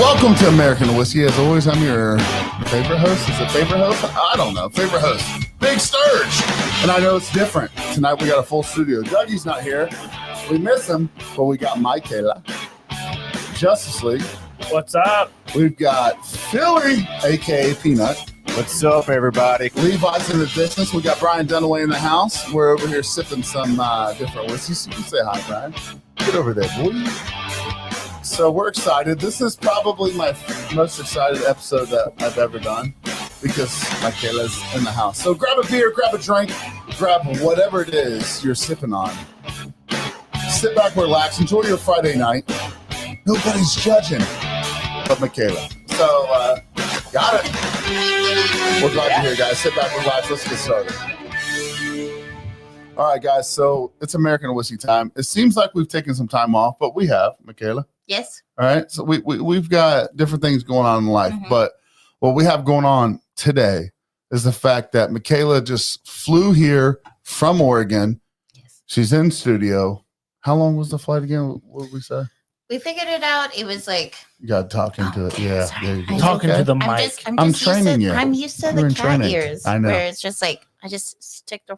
Welcome to American Whiskey. As always, I'm your favorite host. Is it favorite host? I don't know. Favorite host, Big Sturge. And I know it's different. Tonight we got a full studio. Dougie's not here. We miss him, but we got Mykala, Justice League. What's up? We've got Philly, a.k.a. Peanut. What's up, everybody? Levi's in the distance. We got Brian Dunaway in the house. We're over here sipping some different whiskeys. You can say hi, Brian. Get over there, boy. So we're excited. This is probably my most excited episode that I've ever done because Mykala's in the house. So grab a beer, grab a drink, grab whatever it is you're sipping on. Sit back, relax, enjoy your Friday night. Nobody's judging but Mykala. So, got it. We're glad you're here, guys. Sit back, relax. Let's get started. All right, guys. So it's American Whiskey time. It seems like we've taken some time off, but we have, Mykala. Yes. All right. So we've got different things going on in life, but what we have going on today is the fact that Mykala just flew here from Oregon. Yes. She's in studio. How long was the flight again? What did we say? We figured it out. It was like You got to talk into it. Yeah. sorry. There you go. Talking to the mic. I'm training you. I'm used to You're in the cat training. ears I know. where it's just like I just stick the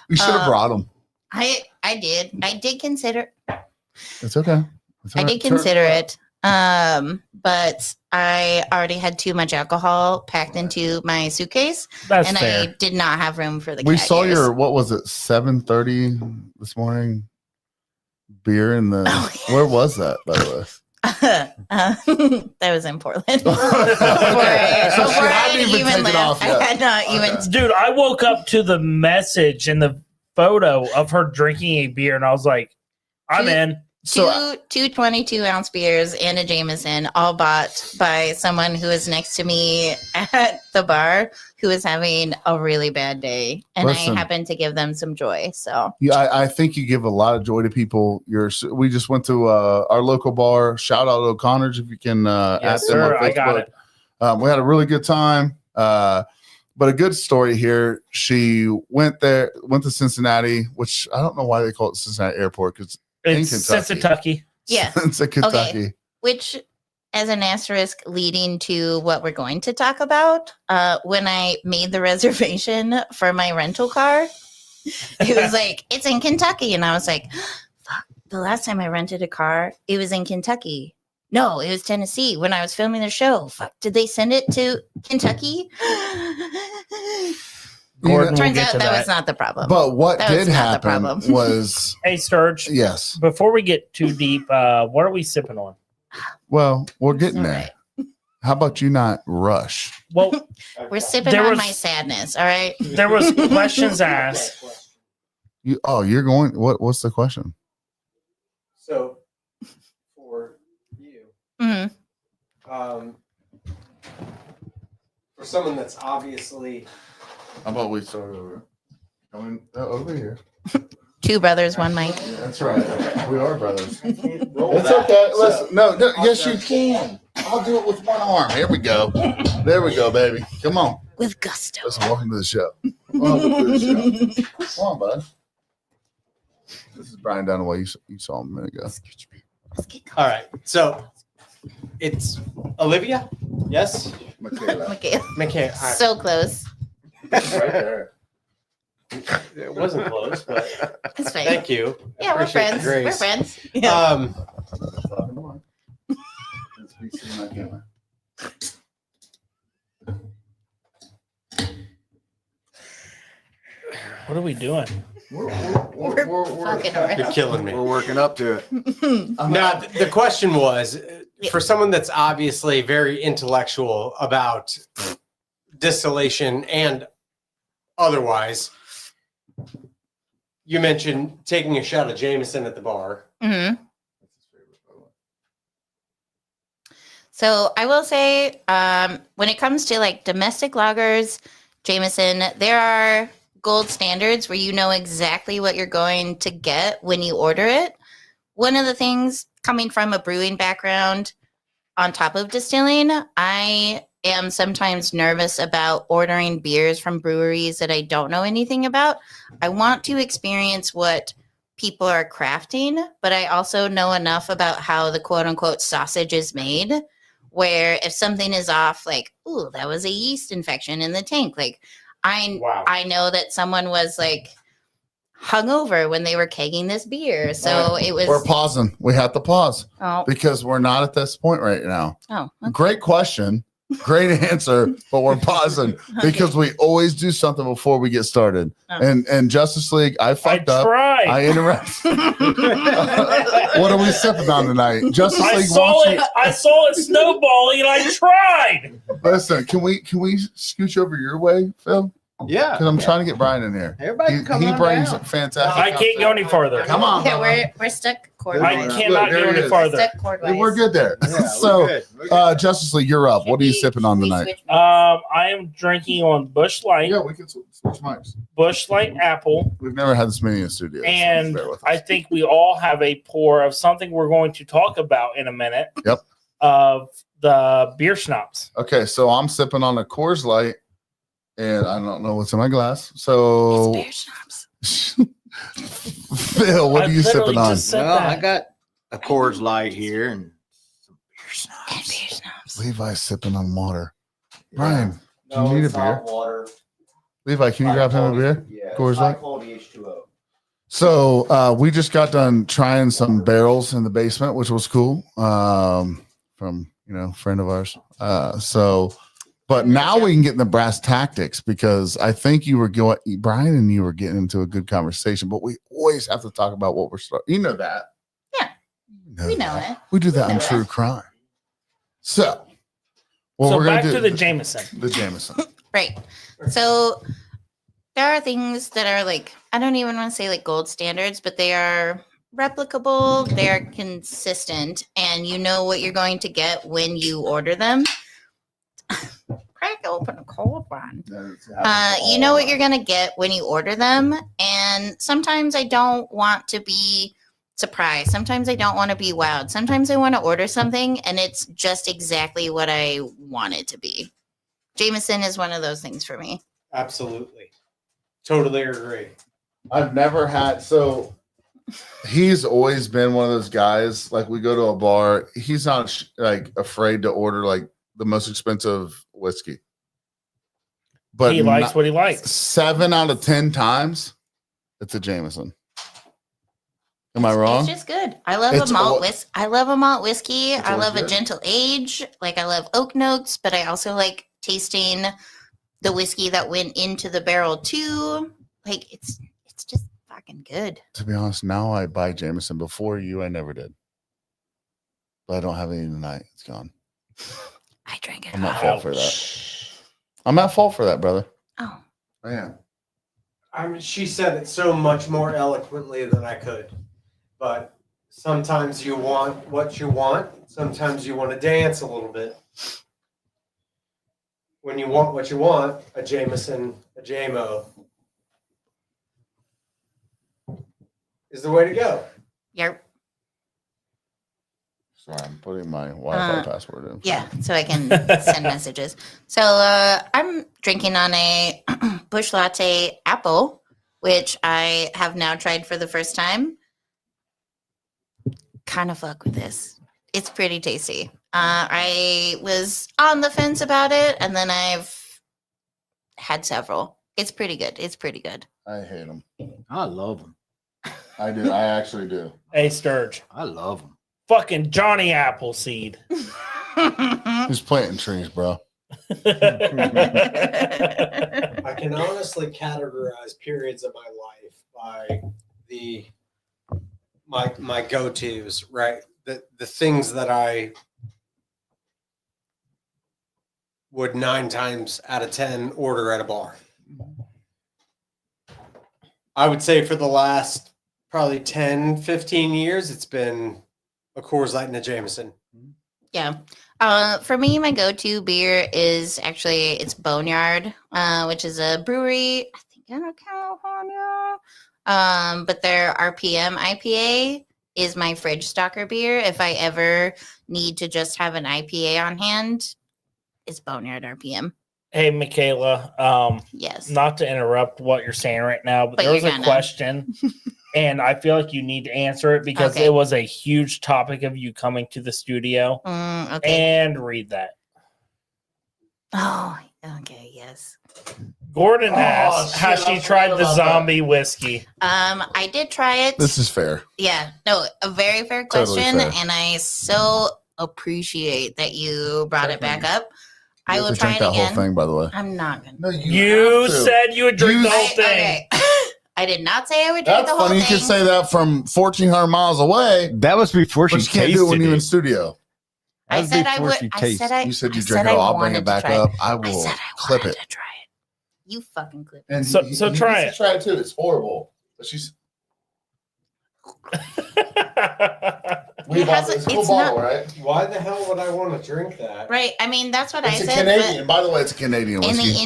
We should have brought them. I did consider It's okay. It's all I right. did consider it. But I already had too much alcohol packed into my suitcase That's and fair. I did not have room for the We cat saw ears. your, what was it, 7:30 this morning beer in the, Oh, yeah. where was that, by the way? That was in Portland. So she hadn't even taken off yet. I had not even. Okay. Dude, I woke up to the message and the photo of her drinking a beer, and I was like, I'm in. So Two 22-ounce beers and a Jameson, all bought by someone who is next to me at the bar who is having a really bad day. And Listen. I happened to give them some joy. So yeah, I think you give a lot of joy to people. We just went to our local bar. Shout out O'Connor's if you can Yes, ask them sir. on I got Facebook. it. We had a really good time. But a good story here. She went to Cincinnati, which I don't know why they call it Cincinnati Airport because It's Kentucky. Kentucky. yeah, it's a Kentucky. which as an asterisk leading to what we're going to talk about, when I made the reservation for my rental car, it was like, it's in Kentucky. And I was like, fuck, the last time I rented a car, it was in Kentucky. No, it was Tennessee when I was filming the show. Fuck, did they send it to Kentucky? Gordon will Turns get out to that that. was not the problem. But what That was did not the happen problem. was Hey, Sturge, yes. before we get too deep, what are we sipping on? Well, we're getting All there. right. How about you not rush? Well, We're sipping There on was- my sadness. All right. there was questions asked. You're going. What's the question? So, for you, Mhm. for someone that's obviously How about we start over? Over here. Two brothers, one mic. That's right. We are brothers. roll It's that. okay. So, Listen, no, yes, you can. I'll do it with one arm. Here we go. There we go, baby. Come on. With gusto. Listen, welcome to the show. Welcome to the show. Come on, bud. This is Brian Dunaway. You saw him a minute ago. all right. So, it's Olivia. Yes. Mykala. Mykala. McKay. All right. So close. Right there. It wasn't close, but It's fine. thank you. Yeah, we're Appreciate the friends. We're grace. friends. Yeah. Let's be seen like that. What are we doing? We're Fucking You're around. killing me. We're working up to it. Now, the question was for someone that's obviously very intellectual about distillation and otherwise, you mentioned taking a shot of Jameson at the bar. Mhm. So I will say, when it comes to like domestic lagers, Jameson, there are gold standards where you know exactly what you're going to get when you order it. One of the things coming from a brewing background on top of distilling, I am sometimes nervous about ordering beers from breweries that I don't know anything about. I want to experience what people are crafting, but I also know enough about how the quote unquote sausage is made, where if something is off, like, ooh, that was a yeast infection in the tank. Like, I know that someone was like hungover when they were kegging this beer. So it was. We're pausing. We have to pause Oh, because we're not at this point right now. oh, okay. Great question. Great answer, but we're pausing because we always do something before we get started. Oh. And Justice League, I fucked up. tried. I interrupted. What are we sipping on tonight? Justice I League, saw it. I saw it snowballing, and I tried. listen, can we scooch over your way, Phil? Yeah. Because I'm trying to get Brian in here. Everybody can come He on brings down. fantastic. I can't go any further. Come on, Yeah, brother. we're stuck cord. I Look, cannot there go it any is. farther. Stuck cord. We're good there. Yeah, we're So, good. We're good. Justice League, you're up. What are you sipping on tonight? I am drinking on Bush Light, Yeah, we can switch mics. Bush Light Apple, We've never had this many in studio. so and bear with us. I think we all have a pour of something we're going to talk about in a minute. Yep. Of the beer schnapps. Okay, so I'm sipping on a Coors Light, and I don't know what's in my glass. So, Beer schnapps. Phil, what are you sipping on? Well, I got a Coors Light here and some beer And snobs. beer schnapps. Levi's sipping on water. Brian, No, you need it's a not beer? water. Levi, can you grab him a beer? Yeah, Coors high Light? quality H2O. So we just got done trying some barrels in the basement, which was cool. From a friend of ours. But now we can get in the brass tactics because I think Brian and you were getting into a good conversation, but we always have to talk about what we're starting. You know that. Yeah, we know it. We do that know on it. True Crime. So, So we're back gonna to do the Jameson. The Jameson. Right. So there are things that are like, I don't even want to say like gold standards, but they are replicable, they are consistent, and you know what you're going to get when you order them. Crack open a cold one. You know what you're going to get when you order them. And sometimes I don't want to be surprised. Sometimes I don't want to be wowed. Sometimes I want to order something and it's just exactly what I want it to be. Jameson is one of those things for me. Absolutely. Totally agree. I've never had he's always been one of those guys, like we go to a bar, he's not like afraid to order like the most expensive whiskey. But He likes what he likes. 7 out of 10 times it's a Jameson. Am I wrong? It's just good. I love It's a malt al- whiskey. I love a malt whiskey. It's I always love a good. gentle age. Like I love oak notes, but I also like tasting the whiskey that went into the barrel too. Like it's just fucking good. To be honest, now I buy Jameson. Before you, I never did. But I don't have any tonight. It's gone. I drank it. I'm not all. fault for that. I'm not fault for that, brother. Oh, I am. I mean, she said it so much more eloquently than I could. But sometimes you want what you want. Sometimes you want to dance a little bit. When you want what you want, a Jameson, a JMO is the way to go. yeah, Sorry, I'm putting my Wi-Fi Uh, password in. yeah. So I can send messages. So I'm drinking on a Bush Latte apple, which I have now tried for the first time. Kind of fuck with this. It's pretty tasty. I was on the fence about it, and then I've had several. It's pretty good. It's pretty good. I hate them. I love them. I do. I actually do. Hey, Sturge. I love them. Fucking Johnny Appleseed. Who's planting trees, bro? I can honestly categorize periods of my life by my go-tos, right? The things that I would 9 times out of 10 order at a bar. I would say for the last probably 10, 15 years, it's been a Coors Light and a Jameson. Yeah. For me, my go-to beer is actually it's Boneyard, which is a brewery, I think out of California. But their RPM IPA is my fridge stocker beer. If I ever need to just have an IPA on hand, it's Boneyard RPM. Hey, Mykala. Yes. Not to interrupt what you're saying right now, but But there was you're a gonna. question, and I feel like you need to answer it because Okay. it was a huge topic of you coming to the studio. Okay. And read that. Oh, okay. Yes. Gordon Oh, asked, shit, has I she forgot tried the about zombie whiskey? I did try it. This is fair. Yeah. No, a very fair Totally question, fair. and I so appreciate that you brought it back up. I You will have to try drink it that again. whole thing, by the way. I'm not gonna. No, You have to. said you would drink You- the whole thing. Okay. I did not say I would drink That's the whole funny. You thing. could say that from 1,400 miles away, That was before but she you can't do it when tasted you're in it. studio. That I was said I before would. she I tasted said I. You said I you said drink it I all. I'll bring wanted it to back try up. I I will said I clip wanted it. to try it. You fucking clip it. And So he try needs it. to try it too. It's horrible. But she's we It bought has a- this cool it's bottle, not- right? Why the hell would I want to drink that? Right. I mean, that's what It's I a said. Canadian. By the way, it's a Canadian But in whiskey. the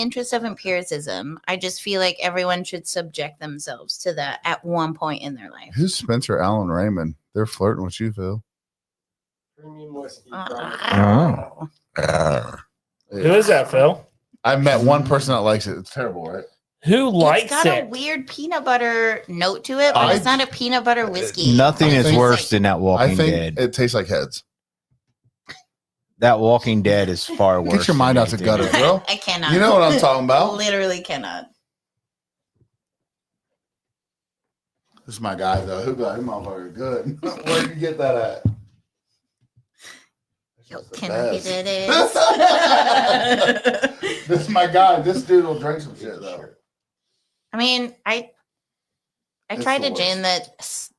interest of empiricism, I just feel like everyone should subject themselves to that at one point in their life. Who's Spencer Allen Raymond? They're flirting with you, Phil. Premium whiskey. Oh. Who is that, Phil? I've met one person that likes it. It's terrible, right? Who It's likes got a it? weird peanut butter note to it, but I- it's not a peanut butter whiskey. Nothing I is think- worse than that I Walking think Dead. it tastes like heads. That Walking Dead is far worse. Get your mind than out to anything gutter, else. bro. I cannot. You know what I'm talking about. Literally cannot. This is my guy, though. Who got him motherfucker good? Where did you get that at? Yo, That's the can I best. get it? This is my guy. This dude will drink some shit, though. I mean, I It's tried the a gin worst. that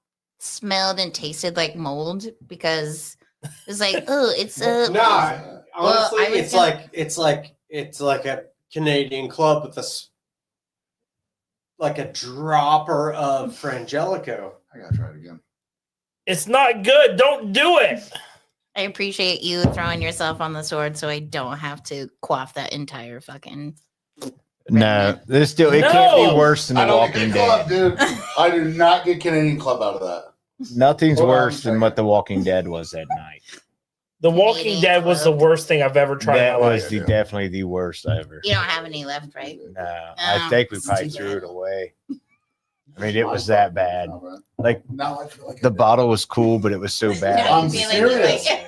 smelled and tasted like mold because it was like, oh, it's a Nah, honestly, I was it's like a Canadian club with like a dropper of Frangelico. I gotta try it again. It's not good. Don't do it. I appreciate you throwing yourself on the sword so I don't have to quaff that entire fucking. No, this still it can't No. be worse than I The don't Walking get club, Dead. dude. I do not get Canadian club out of that. Nothing's Hold on a worse than second. what The Walking Dead was that night. The Walking Canadian Dead was the Club. worst thing I've ever tried. That in my was life. Yeah. definitely the worst ever. You don't have any left, right? No, I Oh, think we it's probably too threw bad. it away. I mean, it was that bad. Like Now I feel like the bottle was cool, but it was so Now bad. I'm you feel like- serious. like-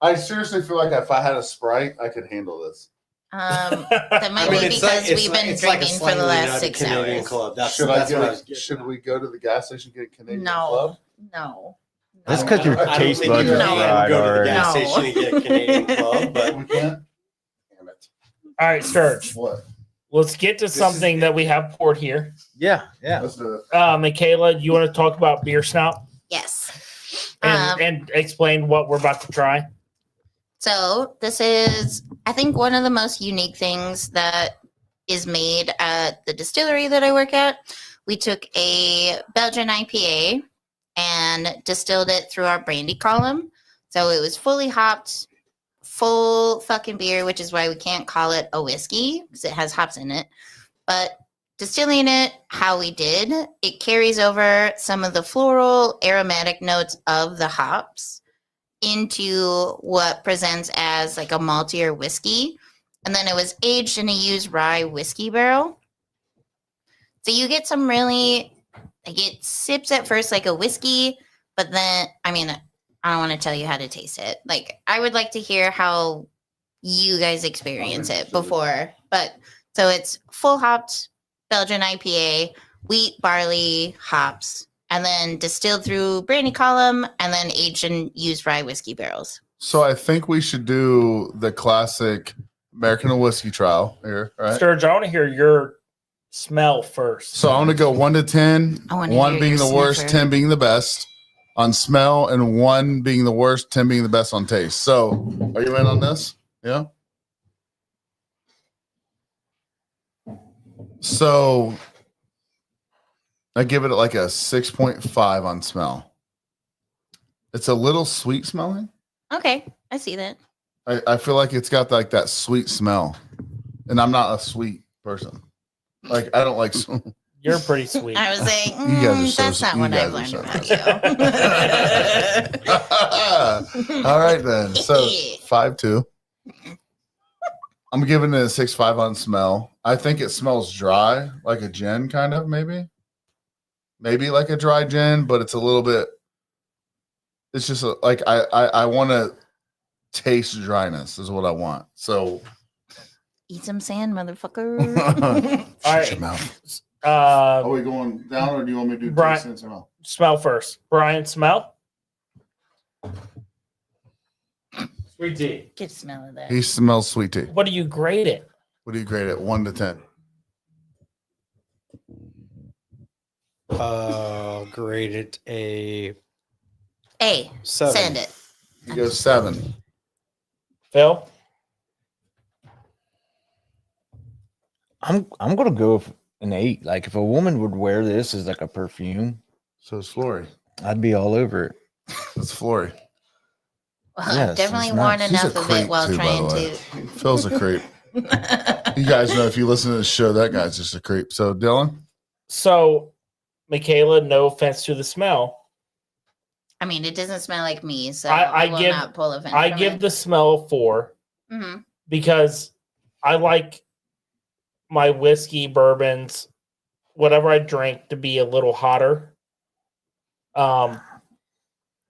I seriously feel like if I had a Sprite, I could handle this. That might be because we've been drinking for the last 6 Canadian hours. club. That's Should that's I what I go? was getting Should at. we go to the gas station and get a Canadian No, club? no. That's because your I don't taste think buds you are No. can fried go to the already. gas No. station and get a Canadian club, but We can't. Damn it! All right, Serge. What? Let's get to something that we have poured here. Yeah, yeah. Let's do it. Mykala, you want to talk about beer snout Yes. and explain what we're about to try? So this is, I think, one of the most unique things that is made at the distillery that I work at. We took a Belgian IPA and distilled it through our brandy column. So it was fully hopped, full fucking beer, which is why we can't call it a whiskey because it has hops in it. But distilling it how we did, it carries over some of the floral aromatic notes of the hops into what presents as like a maltier whiskey. And then it was aged in a used rye whiskey barrel. So you get some really, like, it sips at first like a whiskey, but then, I mean, I don't want to tell you how to taste it. Like, I would like to hear how you guys experience it before. But so it's full hopped Belgian IPA, wheat, barley, hops, and then distilled through brandy column and then aged in used rye whiskey barrels. So I think we should do the classic American whiskey trial here, right? Serge, I want to hear your smell first. So I'm gonna go 1 to 10. I wanna 1 hear being your the worst, sniffer. 10 being the best on smell, and 1 being the worst, 10 being the best on taste. So are you in on this? Yeah. So I give it like a 6.5 on smell. It's a little sweet smelling. Okay, I see that. I feel like it's got like that sweet smell, and I'm not a sweet person. Like I don't like. You're pretty sweet. I was like, You guys are so- that's not you what guys I've are learned so- about you. All right then. So 5-2. I'm giving it a 6.5 on smell. I think it smells dry, like a gin, kind of maybe like a dry gin, but it's a little bit. It's just like I want to taste dryness is what I want. So Eat some sand, motherfucker. All shut your right. mouth. Are we going down, or do you want me to do Brian- 2 cents or no? Smell first. Brian, smell. Sweet tea. Get a smell of that. He smells sweet tea. What do you grade it? What do you grade it? 1 to 10. Grade it a Hey, 7. send it. He goes 7. Phil? I'm gonna go with an 8. Like if a woman would wear this as like a perfume, So it's Flory. I'd be all over it. It's Flory. Well, Yes, definitely it's worn nice. He's a enough of it creep while too, by trying the way. to. Phil's a creep. You guys know if you listen to the show, that guy's just a creep. So Dylan, So, Mykala, no offense to the smell. I mean, it doesn't smell like me, so I I will give- not pull offense. I from give it. the smell a 4 Mm-hmm. because I like my whiskey, bourbons, whatever I drink to be a little hotter.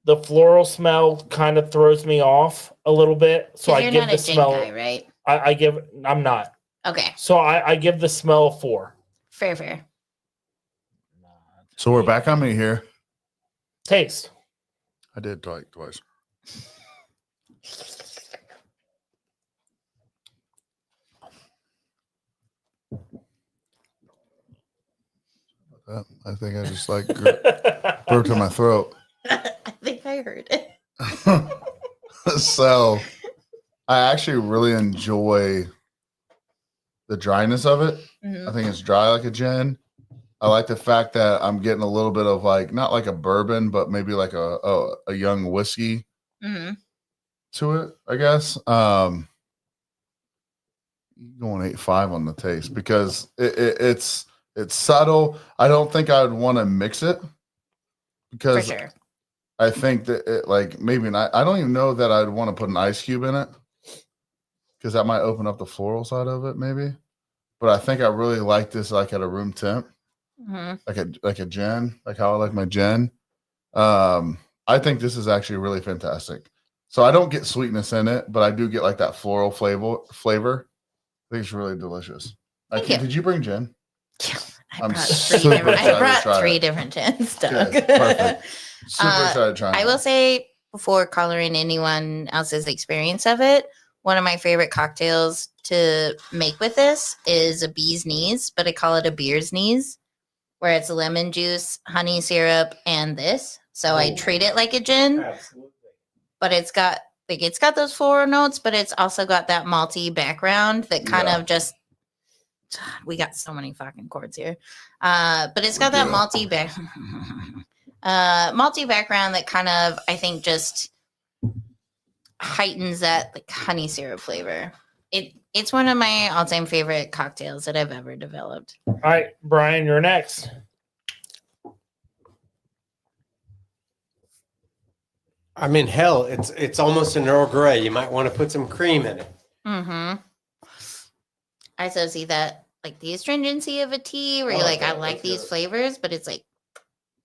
The floral smell kind of throws me off a little bit, so I you're give not the a gin smell. guy, right? I'm not. Okay, So I give the smell a 4. fair. so we're back on me here. Taste. I did twice. I think I just like burped in my throat. I think I heard it. So I actually really enjoy the dryness of it. Mhm. I think it's dry like a gin. I like the fact that I'm getting a little bit of like not like a bourbon, but maybe like a young whiskey Mhm. to it, I guess. Going 8.5 on the taste because it's subtle. I don't think I would want to mix it For because sure. I think that it like maybe not. I don't even know that I'd want to put an ice cube in it because that might open up the floral side of it, maybe. But I think I really like this like at a room temp, Mhm. like a gin, like how I like my gin. I think this is actually really fantastic. So I don't get sweetness in it, but I do get like that floral flavor. I think it's really delicious. Thank you. Did you bring gin? I I'm brought super excited to I brought try three it. different gins, Doug. Okay, perfect. Super Uh, excited to try. I will say, before coloring anyone else's experience of it, one of my favorite cocktails to make with this is a bee's knees, but I call it a beer's knees, where it's lemon juice, honey syrup, and this. So I treat it like a gin, Absolutely. but it's got those floral notes, but it's also got that malty background that kind Yeah. of just. We got so many fucking chords here, but it's got that malty malty background that kind of I think just heightens that like honey syrup flavor. It's one of my all-time favorite cocktails that I've ever developed. All right, Brian, you're next. I mean, hell, it's almost an Earl Grey. You might want to put some cream in it. Mm-hmm. I so see that like the astringency of a tea, where Oh, you're like, okay, I like that's these good. flavors, but it's like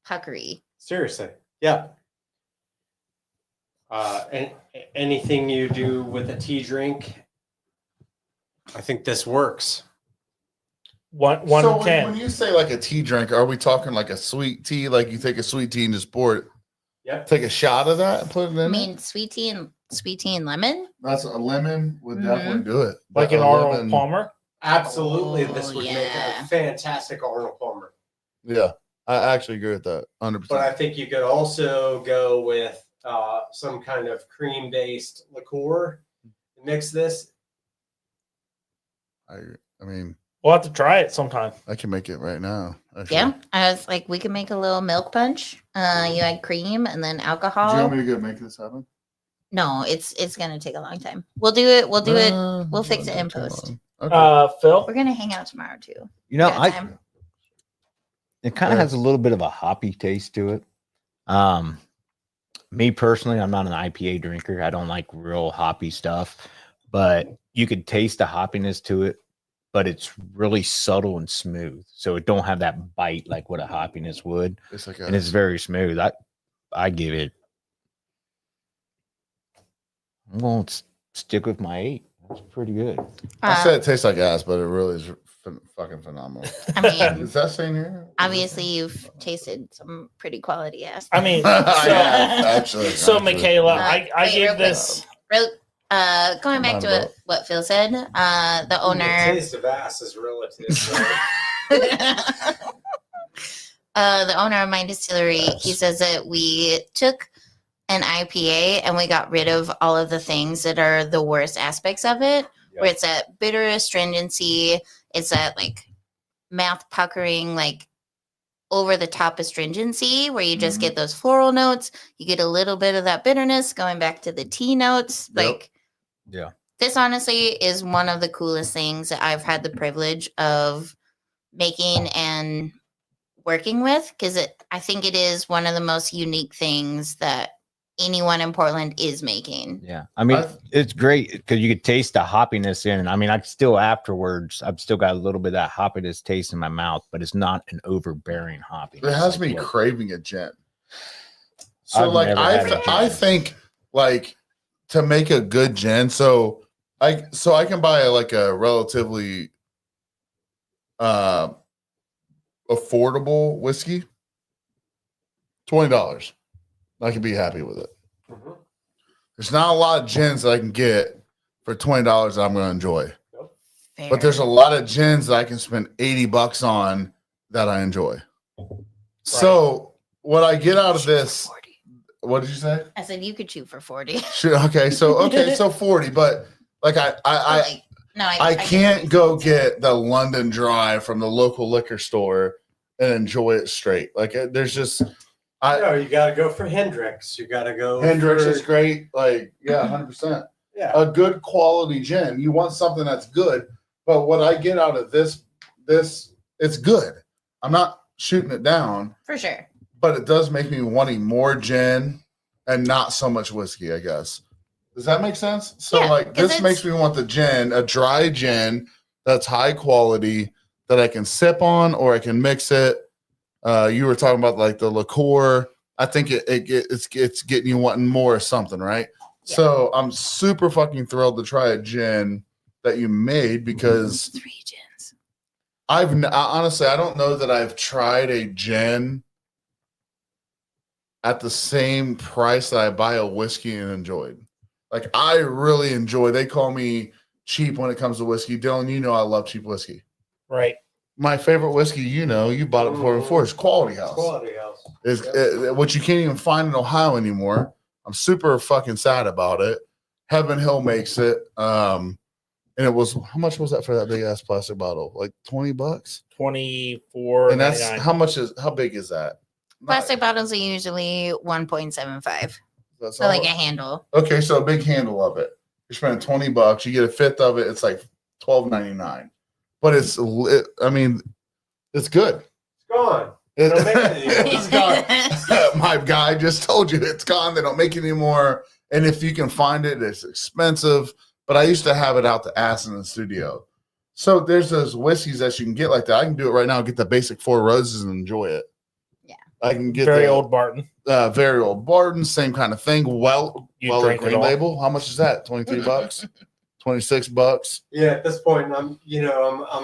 puckery. Seriously, yeah. And anything you do with a tea drink, I think this works. One So to 10. when you say like a tea drink, are we talking like a sweet tea? Like you take a sweet tea and just pour it, Yep. take a shot of that and put it in I it? mean, sweet tea and lemon. That's a lemon would Mhm. definitely do it. Like an A Arnold lemon- Palmer. Absolutely, Oh, this would make yeah. a fantastic Arnold Palmer. Yeah, I actually agree with that 100%. But I think you could also go with some kind of cream-based liqueur. Mix this. I mean, We'll have to try it sometime. I can make it right now. Actually. Yeah, I was like, we can make a little milk punch. You add cream and then Do you alcohol. want me to go make this happen? No, it's gonna take a long time. We'll do it. We'll do it. We'll fix it in too post. long. Okay. Phil. We're gonna hang out tomorrow too. You know, Got time. it kind of has a little bit of a hoppy taste to it. Me personally, I'm not an IPA drinker. I don't like real hoppy stuff. but you could taste the hoppiness to it, but it's really subtle and smooth. So it don't have that bite like what a hoppiness would. It's like And it's very smooth. I give it. I'm going to stick with my 8. That's pretty good. I said it tastes like ass, but it really is fucking phenomenal. I mean, Is that saying here? obviously you've tasted some pretty quality ass. I mean, Actually. so Mykala, Wait, I real gave quick. this. Going back to what Phil said, the The owner, taste of ass is relative. Right? the owner of my distillery, he says that we took an IPA and we got rid of all of the things that are the worst aspects of it, where it's that bitter astringency, it's that like mouth puckering, like over the top astringency, where you just get those floral notes, you get a little bit of that bitterness going back to the tea notes. Like, Yeah. this honestly is one of the coolest things that I've had the privilege of making and working with, because I think it is one of the most unique things that anyone in Portland is making. Yeah. I mean, it's great because you could taste the hoppiness in. And I mean, I've still got a little bit of that hoppiness taste in my mouth, but it's not an overbearing hoppiness. It has like me what- craving a gin. So I've like never had a gin. I think like to make a good gin, so I can buy like a relatively affordable whiskey, $20. I can be happy with it. There's not a lot of gins that I can get for $20 that I'm going to enjoy. Fair. But there's a lot of gins that I can spend $80 on that I enjoy. So what I get out of this, what did you say? I said you could shoot for 40. Sure. Okay. So 40, but like I can't go get the London Dry from the local liquor store and enjoy it straight. Like there's just No, you got to go for Hendrix. You got to go. Hendrix for, is great. Like 100%. Yeah. A good quality gin. You want something that's good, but what I get out of this it's good. I'm not shooting it down, For sure. but it does make me wanting more gin and not so much whiskey, I guess. Does that make sense? So Yeah, like 'cause this makes me want the gin, a dry gin that's high quality that I can sip on or I can mix it. You were talking about like the liqueur. I think it's getting you wanting more of something, right? Yeah. So I'm super fucking thrilled to try a gin that you made because 3 gins. honestly, I don't know that I've tried a gin at the same price that I buy a whiskey and enjoyed. Like I really enjoy. They call me cheap when it comes to whiskey. Dylan, you know I love cheap whiskey. Right. My favorite whiskey, you bought it before, is Quality House. Quality House. Is which you can't even find in Ohio anymore. I'm super fucking sad about it. Heaven Hill makes it. And it was, how much was that for that big ass plastic bottle? Like $20? 24. And that's how big is that? Plastic bottles are usually 1.75. That's So all- like a handle. Okay, so a big handle of it. You're spending $20. You get a fifth of it. It's like $12.99. But it's good. It's gone. They don't make it anymore. It's gone. My guy just told you it's gone. They don't make it anymore. And if you can find it, it's expensive. But I used to have it out the ass in the studio. So there's those whiskeys that you can get like that. I can do it right now. Get the basic 4 Roses and enjoy it. Yeah. I can get Very the old Barton. Very old Barton, same kind of thing. You Well, drink it Green all. Label. How much is that? $23, $26. Yeah, at this point, I'm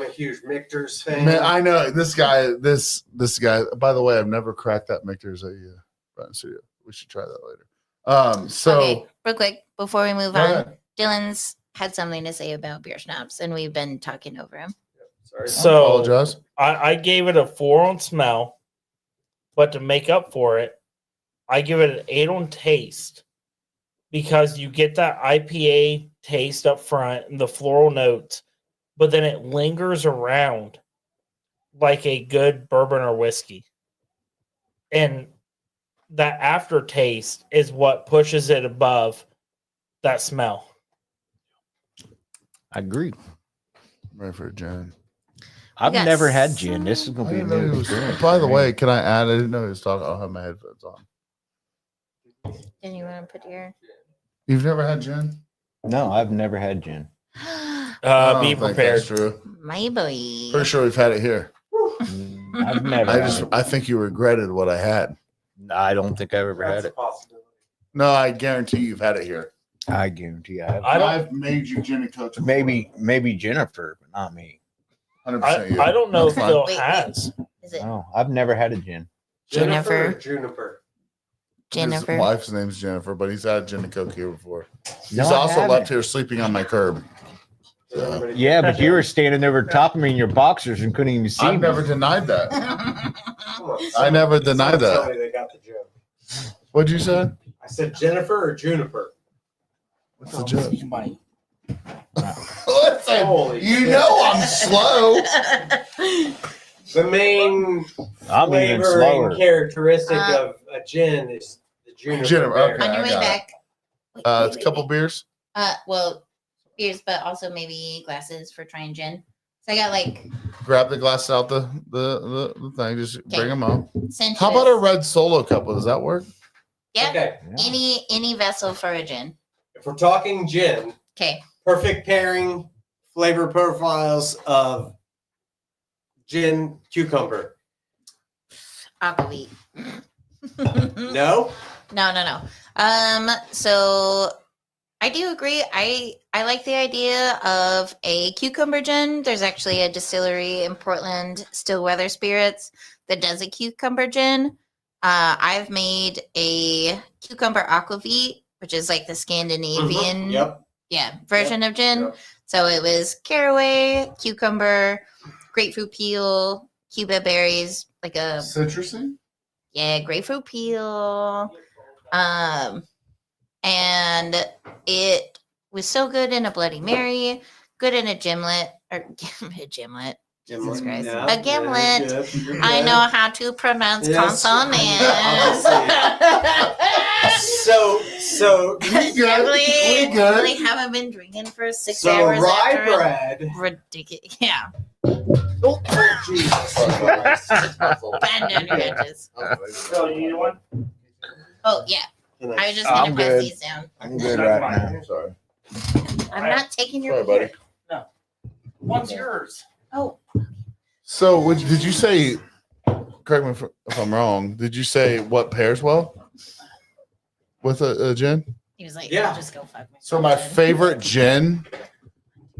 a huge Michter's fan. Man, I know this guy. This guy. By the way, I've never cracked that Michter's at you. Right in studio. We should try that later. So Okay, real quick before we move go on, ahead. Dylan's had something to say about beer schnapps, and we've been talking over him. Sorry. I So apologize. I gave it a 4 on smell, but to make up for it, I give it an 8 on taste because you get that IPA taste up front and the floral notes, but then it lingers around like a good bourbon or whiskey. And that aftertaste is what pushes it above that smell. I agree. I'm ready for a gin. I've got never had gin. This is I gonna be a didn't know new he was. experience By for the me. way, can I add? I didn't know he was talking. I'll have my headphones on. Then you want to put your You've never had gin? No, I've never had gin. I don't Be think prepared. that's true. My boy. Pretty sure we've had it here. I've never. I think you regretted what I had. I don't think I've ever had That's a it. possibility. No, I guarantee you've had it here. I guarantee I have. I don't. I've made you gin and coke. Maybe Jennifer, but not me. 100% you. I don't know if That's Phil Wait, wait. has. Is it No, I've never had a gin. Jennifer? Or Juniper. Jennifer? His wife's name's Jennifer, but he's had gin and coke here before. He's No, I also haven't. left here sleeping on my curb. So, Yeah, but you were standing over top of me in your boxers and couldn't even see I've me. never denied that. Come on, I never denied someone tell that. me they got the joke. What'd you say? I said Jennifer or Juniper. What's the joke? Mike. Listen, Holy you shit. know I'm slow. The main I'm even flavor slower. and characteristic Uh, of a gin is the juniper. Juniper, berry. okay. On your I way got it. back. Wait, It's a couple beers. well, beers, but also maybe glasses for trying gin. So I got like Grab the glass out the thing. Just bring them up. citrus. How about a red solo cup? Does that work? Yeah. Okay, Yeah. Any vessel for a gin. if we're talking gin, Okay. perfect pairing flavor profiles of gin cucumber. Aquavit. No? No. So I do agree. I like the idea of a cucumber gin. There's actually a distillery in Portland, Stillweather Spirits, that does a cucumber gin. I've made a cucumber aquavit, which is like the Scandinavian Yep. version of gin. Yep. So it was caraway, cucumber, grapefruit peel, cuba berries, like a Citrusy. grapefruit peel. And it was so good in a Bloody Mary, good in a gimlet or a gimlet. Jesus Christ. Yeah, A gimlet. good, you're I good. know how to pronounce Yes. consonants. So We good. Definitely, We good. definitely haven't been drinking for 6 so hours rye after a bread. ridiculous. Yeah, Oh, Jesus. batten down your edges. Phil, you need one? Oh yeah, I was just gonna I'm pass good. these down. I'm good right now. Sorry. I'm not taking your Sorry, beer. buddy. One's yours. Oh, So, did you say? Correct me if I'm wrong. Did you say what pairs well with a gin? he was like, Yeah. I'll just go fuck myself. So my then. favorite gin,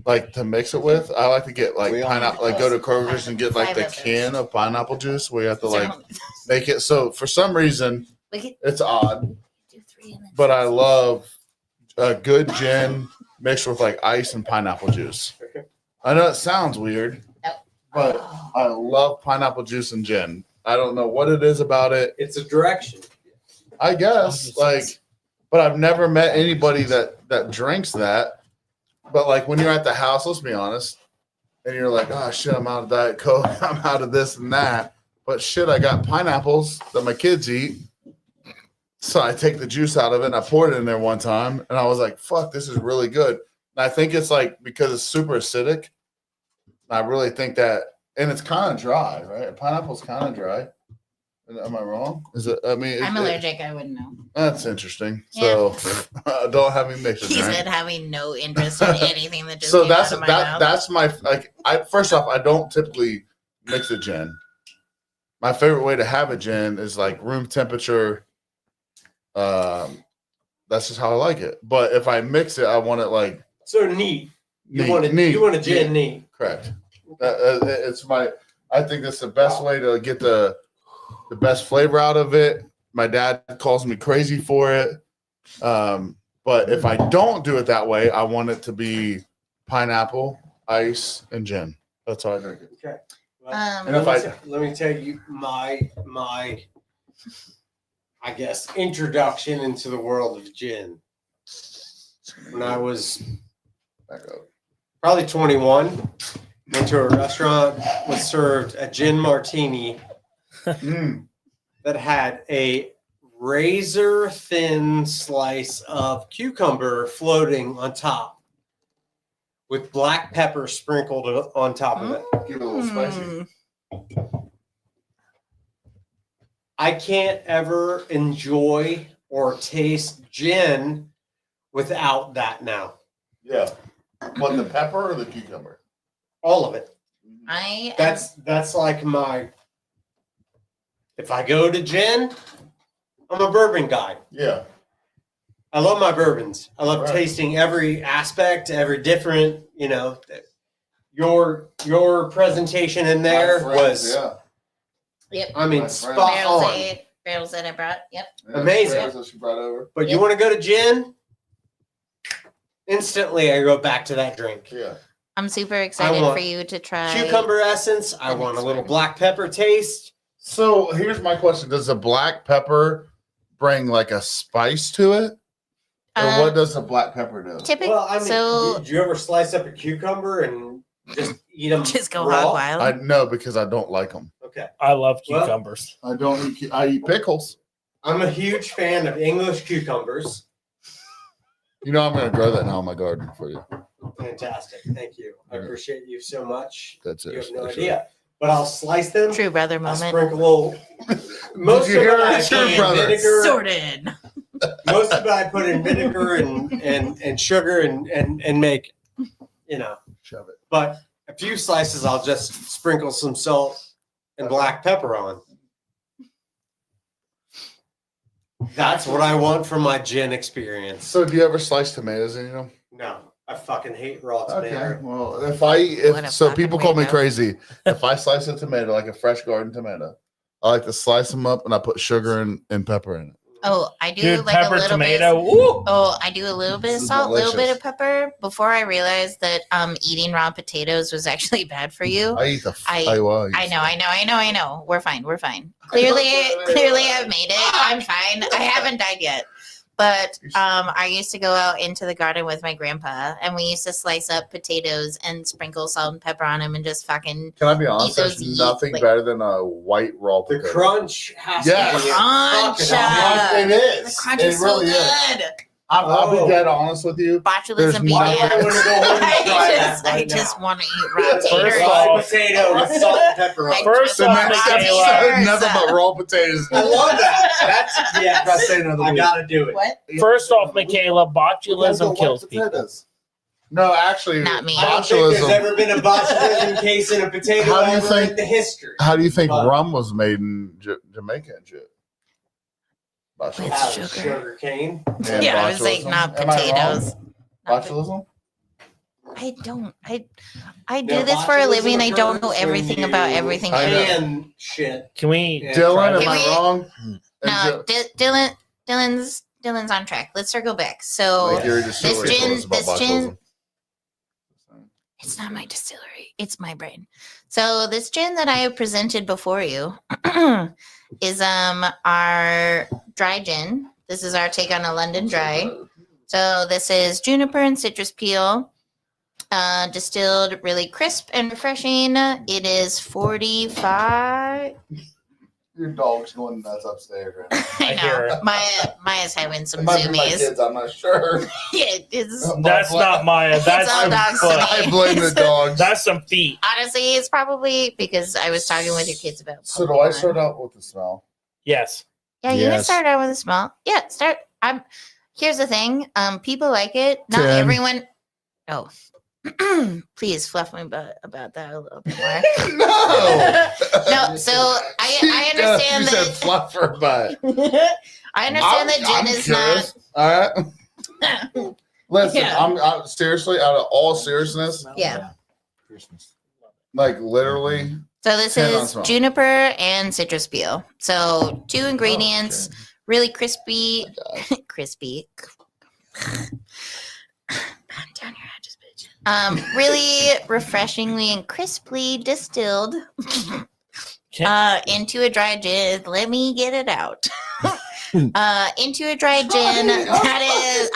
like to mix it with, I like to get like We all- pineapple. Like go to Kroger's and get like Five the of those. can of pineapple juice where you have to So like make it. So for some reason, we could it's odd, do 3 and then but I 6. love a good gin mixed with like ice and pineapple juice. Okay. I know it sounds weird, Nope. but Oh. I love pineapple juice and gin. I don't know what it is about it. It's a direction. I guess like, but I've never met anybody that drinks that. But like when you're at the house, let's be honest, and you're like, oh shit, I'm out of Diet Coke, I'm out of this and that. But shit, I got pineapples that my kids eat. So I take the juice out of it and I poured it in there one time, and I was like, fuck, this is really good. And I think it's like because it's super acidic. I really think that, and it's kind of dry, right? Pineapple's kind of dry. Am I wrong? Is it? I mean, I'm allergic. I wouldn't know. That's interesting. So don't have me mix it. He right? said having no interest in anything that just So came that's out of my mouth. that's my like. I first off, I don't typically mix a gin. My favorite way to have a gin is like room temperature. That's just how I like it. But if I mix it, I want it like So neat. You neat, want to neat, you want a gin neat. neat. Correct. It's my. I think that's the best way to get the best flavor out of it. My dad calls me crazy for it. But if I don't do it that way, I want it to be pineapple, ice, and gin. That's how I drink it. Okay. Well, And if let me tell you my I guess introduction into the world of gin. When I was Back up. probably 21, went to a restaurant, was served a gin martini that had a razor thin slice of cucumber floating on top with black pepper sprinkled on top of it. Give it a little spicy. Mm. I can't ever enjoy or taste gin without that now. Yeah. What, the pepper or the cucumber? All of it. I That's like my. If I go to gin, I'm a bourbon guy. Yeah. I love my bourbons. I love Right. tasting every aspect, every different. Your presentation in there My friends, was. yeah. Yep. I mean, My spot friends. Barrels that I brought. Yep. Yeah, Amazing. prayers that she brought over. But you want to go to gin? Instantly, I go back to that drink. Yeah. I'm super excited want for you to try. Cucumber essence. I the want a next little one. black pepper taste. So here's my question: does the black pepper bring like a spice to it, or what does the black pepper do? Typically, Well, I mean, so did you ever slice up a cucumber and just eat them? just go raw? hog wild. I know because I don't like them. Okay. I love Well- cucumbers. I don't eat. I eat pickles. I'm a huge fan of English cucumbers. You know, I'm going to grow that now in my garden for you. Fantastic. Thank you. I appreciate you so much. That's it. You have no Actually. idea. But I'll slice them. True brother I moment. sprinkle a little. Most Did you of hear it I it, True put in brother? vinegar. Sorted. Most of it I put in vinegar and sugar and make, Shove it. But a few slices I'll just sprinkle some salt and black pepper on. That's what I want from my gin experience. So, do you ever slice tomatoes in them? No, I fucking hate raw Okay. tomato. Well, What a so fucking people call me weirdo. crazy. If I slice a tomato, like a fresh garden tomato, I like to slice them up and I put sugar and pepper in it. Oh, I do Dude, like pepper a little tomato. bit. Ooh. Oh, I do a little bit This of is salt, a little bit delicious. of pepper. Before I realized that eating raw potatoes was actually bad for you. I eat the. I know. We're fine. Clearly, I've made it. I'm fine. I haven't died yet. But I used to go out into the garden with my grandpa, and we used to slice up potatoes and sprinkle salt and pepper on them, and just fucking Can I be honest? those There's nothing like- better than a white raw The potato. crunch has Yes. to be Crunch. fucking It is. the crunch It is really so is. good. I'll Oh. be dead honest with you. There's Botulism being nothing- I want to go home and try that I right just now. want to eat raw First taters. off- Raw potato with salt and pepper on it. First The off, next Mykala. episode, nothing but raw potatoes. I love that. That's yes. That's saying another I week. gotta do it. What? First off, Mykala, We gotta go botulism white kills people. potatoes. No, actually, Not me. I don't think there's botulism. ever been a botulism case in a potato How do you ever think- in the history. How do you think But- rum was made in Jamaica and shit? With Botulism. Out of sugar. sugar cane. And Yeah, I was like, botulism. not Am I wrong? potatoes. Not Botulism? I don't. I do No, this for a botulism living. I don't know occurs everything when about you everything. I know. can shit. Can we? Yeah. Dylan, am Can I we- wrong? No, Dylan's on track. Let's circle back. So Like Gary Distillery this told gin- us about this gin- botulism. it's not my distillery. It's my brain. So this gin that I have presented before you is our dry gin. This is our take on a London dry. So this is juniper and citrus peel, distilled really crisp and refreshing. It is 45. Your dog's going nuts upstairs. Right now. I I hear know. it. Maya's having some It might be my zoomies. kids, I'm not sure. Yeah, it's That's not Maya. It's That's all some dogs foot. to me. I blame the dogs. That's some feet. honestly, it's probably because I was talking with your kids about. So do I Pokemon. start out with the smell? Yes. Yeah, you can Yes. start out with a small. Yeah, start. Here's the thing. People like it. Not 10. everyone. Oh, please fluff my butt about that a little bit more. No. No, so I understand You said that. fluff her butt. I understand that I'm gin is curious. All right. not. Listen, Yeah. I'm seriously, out of all seriousness, Yeah. like literally. So this 10 on is small. juniper and citrus peel. So 2 ingredients, really crispy, crispy. Down your hatches, bitch. Really refreshingly and crisply distilled into a dry gin. Let me get it out. Into a dry gin that is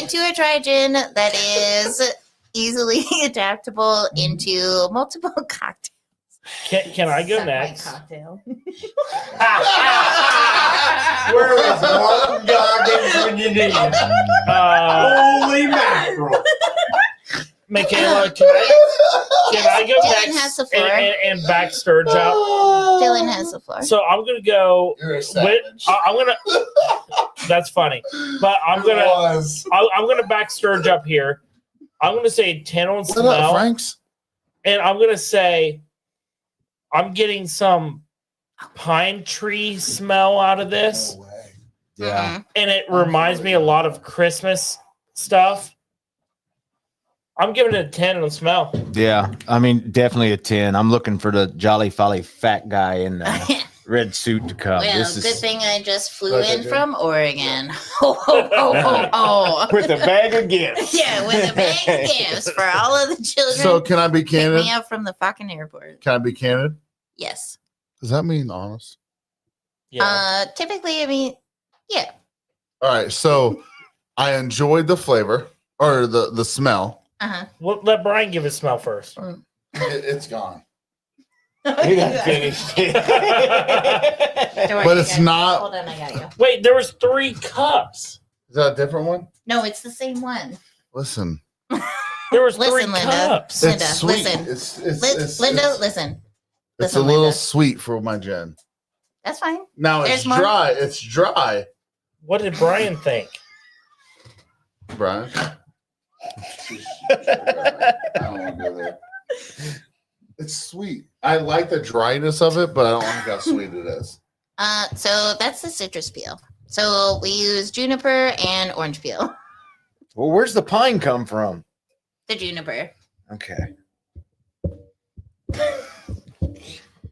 into a dry gin that is easily adaptable into multiple cocktails. Can I go Suck my next? cocktail. Where is Martin Goggins when you need him? Uh, Holy mackerel. Mykala, can I? Can I go Dylan next has the floor. and back Sturge up? Dylan has the floor. So I'm gonna go. You're a With, savage. I'm gonna. That's funny, but I'm It gonna. was. I'm gonna back Sturge up here. I'm gonna say 10 on What up, smell, Franks? and I'm gonna say I'm getting some pine tree smell out of this, No way. Yeah. Mhm. and it reminds me a lot of Christmas stuff. I'm giving it a 10 on smell. Yeah. I mean, definitely a 10. I'm looking for the Jolly Folly fat guy in the red suit to come. Well, This good is thing I just flew Like I in did. from Oregon. Oh. with a bag of gifts. Yeah, with a bag of gifts for all of the children. So can I be Pick candid? me up from the fucking airport. Can I be candid? Yes. Does that mean honest? Yeah. Typically, I mean, yeah. All right. So I enjoyed the flavor or the smell. Uh-huh. Well, let Brian give his smell first. It's gone. He done finished it. Don't worry, But I it's got you. not- Hold on, I got you. Wait, there was 3 cups. Is that a different one? No, it's the same one. Listen, There was Listen, 3 Linda. cups. Linda, it's sweet. listen. It's Linda, it's, listen. It's Listen, a little Linda. sweet for my gin. That's fine. Now it's There's more. dry. It's dry, What did Brian think? Brian. I don't want to go there. It's sweet. I like the dryness of it, but I don't like how sweet it is. So that's the citrus peel. So we use juniper and orange peel. Well, where's the pine come from? The juniper. Okay.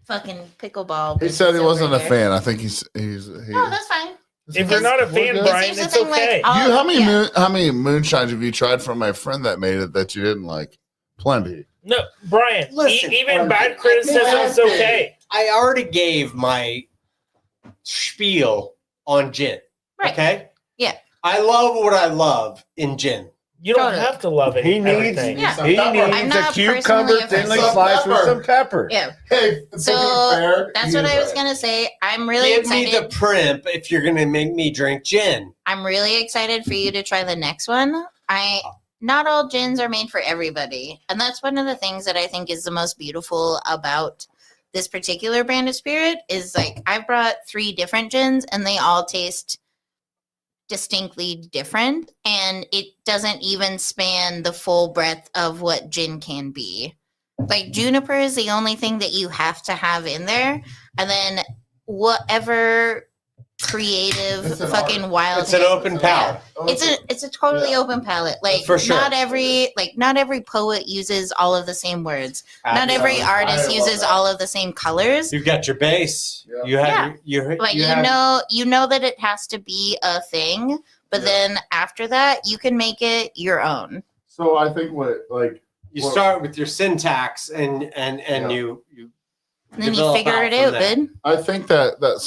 Fucking pickleball. He said he bitches wasn't over a here. fan. I think he's. No, that's fine. If you're not a fan, We're good. Brian, Here's the it's thing, like, okay. I'll- How many yeah. how many moonshines have you tried from my friend that made it that you didn't like? Plenty. No, Brian, Listen, even bad criticism is okay. I already gave my spiel on gin. Right. Okay. Yeah. I love what I love in gin. You don't Totally. have to love it. He needs, everything. Yeah. he I'm needs not a cucumber personally a thinly fan. sliced with Pepper. some pepper. Yeah. Hey, So, That's what I was gonna say. I'm really Give excited. me the primp if you're gonna make me drink gin. I'm really excited for you to try the next one. Not all gins are made for everybody. And that's one of the things that I think is the most beautiful about this particular brand of spirit is like I've brought 3 different gins and they all taste distinctly different and it doesn't even span the full breadth of what gin can be. Like juniper is the only thing that you have to have in there and then whatever creative It's an fucking art. wild It's an open palate. it's a totally Yeah. open palette. Like For sure. not every poet uses all of the same words. Not every I artist love uses that. all of the same colors. You've got your base. Yeah. You have Like you you have, know that it has to be a thing, but Yeah. then after that you can make it your own. So I think what like you Well- start with your syntax and Yeah. you And then you develop figure it from out, there. bud. I think that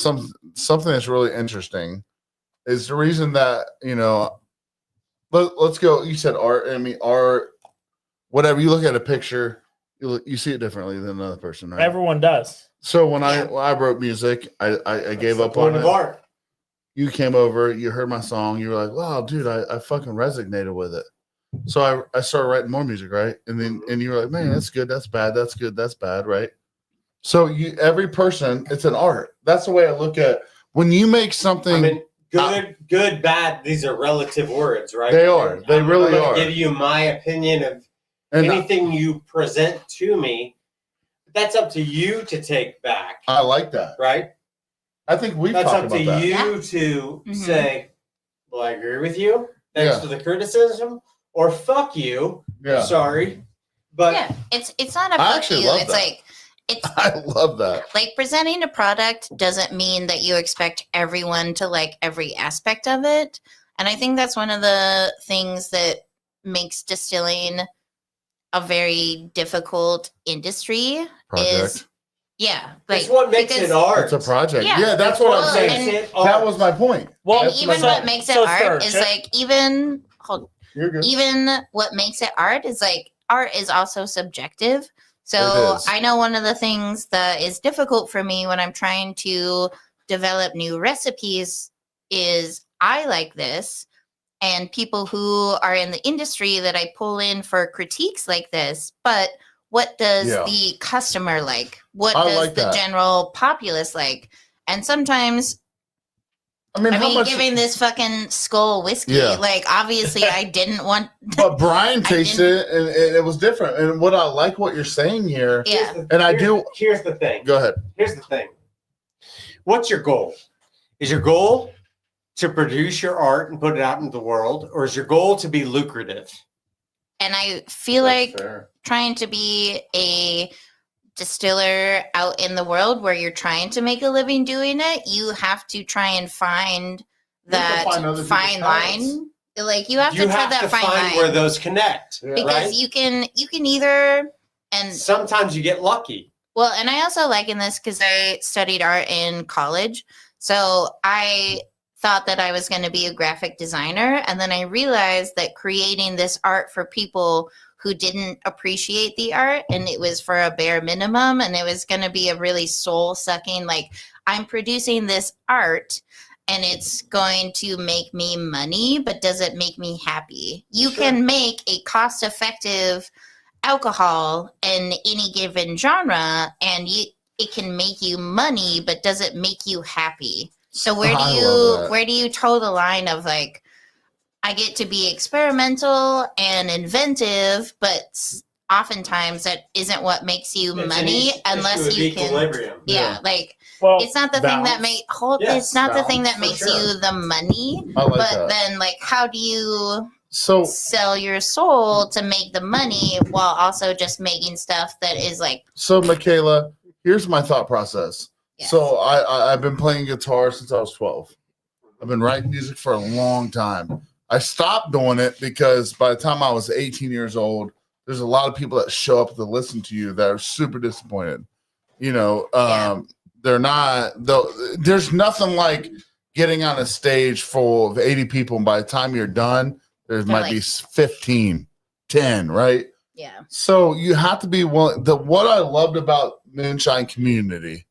something that's really interesting is the reason that let's go. You said art. I mean art. Whatever you look at a picture, you see it differently than another person, right? Everyone does. So when I wrote music, I gave up on point of it. art. You came over, you heard my song, you were like, "Wow, dude, I fucking resonated with it." So I started writing more music, right? And you were like, "Man, that's good, that's bad, that's good, that's bad," right? So every person, it's an art. That's the way I look at when you make something. I mean, good, bad. These are relative words, right? They are. They really gonna are. Give you my opinion of and anything you present to me. That's up to you to take back, I like that. right? I think we've That's talked up about to that. you Yeah. to Mhm. say, "Well, I agree with you. Thanks Yeah. for the criticism," or "Fuck you. Yeah, Sorry." But Yeah, it's not a I fuck actually you. love It's that. like it's I love that. like presenting a product doesn't mean that you expect everyone to like every aspect of it. And I think that's one of the things that makes distilling a very difficult industry Project. yeah. it's what makes because- it art. It's a project. Yeah. Yeah, that's what Well, I'm saying. and- Makes it That art. was my point. Well, and That's even my what point. makes it So art Sturge, is like You're good. even what makes it art is like art is also subjective. It So is. I know one of the things that is difficult for me when I'm trying to develop new recipes is I like this, and people who are in the industry that I pull in for critiques like this, but what does Yeah. the customer like? What I does like the that. general populace like? And sometimes, I mean, how much? giving this fucking skull whiskey, Yeah. like, obviously I didn't want, But Brian I tasted it, and it was different. And what I like what you're saying here, yeah. and I do. Here's the thing. Go ahead. Here's the thing. What's your goal? Is your goal to produce your art and put it out into the world, or is your goal to be lucrative? And I feel That's like fair. trying to be a distiller out in the world where you're trying to make a living doing it, you have to try and find You have to that find other fine people's palates. line. Like, you have You to tread have that to fine find line. where those connect. Yeah. Because right? you can either, and Sometimes you get lucky. well, and I also like in this because I studied art in college. So I thought that I was going to be a graphic designer. And then I realized that creating this art for people who didn't appreciate the art, and it was for a bare minimum, and it was going to be a really soul sucking, like, I'm producing this art and it's going to make me money, but does it make me happy? You Sure. can make a cost effective alcohol in any given genre, and it can make you money, but does it make you happy? So I love that. where do you toe the line of, like, I get to be experimental and inventive, but oftentimes that isn't what makes you money unless you can. equilibrium. Yeah, like, Well, it's not the thing that balance. Yes, it's not the thing that balance, makes for sure. you the money, I like but that. then, like, how do you So sell your soul to make the money while also just making stuff that is like, Mykala, here's my thought process. yes. So I've been playing guitar since I was 12. I've been writing music for a long time. I stopped doing it because by the time I was 18 years old, there's a lot of people that show up to listen to you that are super disappointed. You know, Yeah. they're not. There's nothing like getting on a stage full of 80 people, and by the time you're done, there might like- be 15, 10, right? yeah, So you have to be willing. What I loved about Moonshine Community,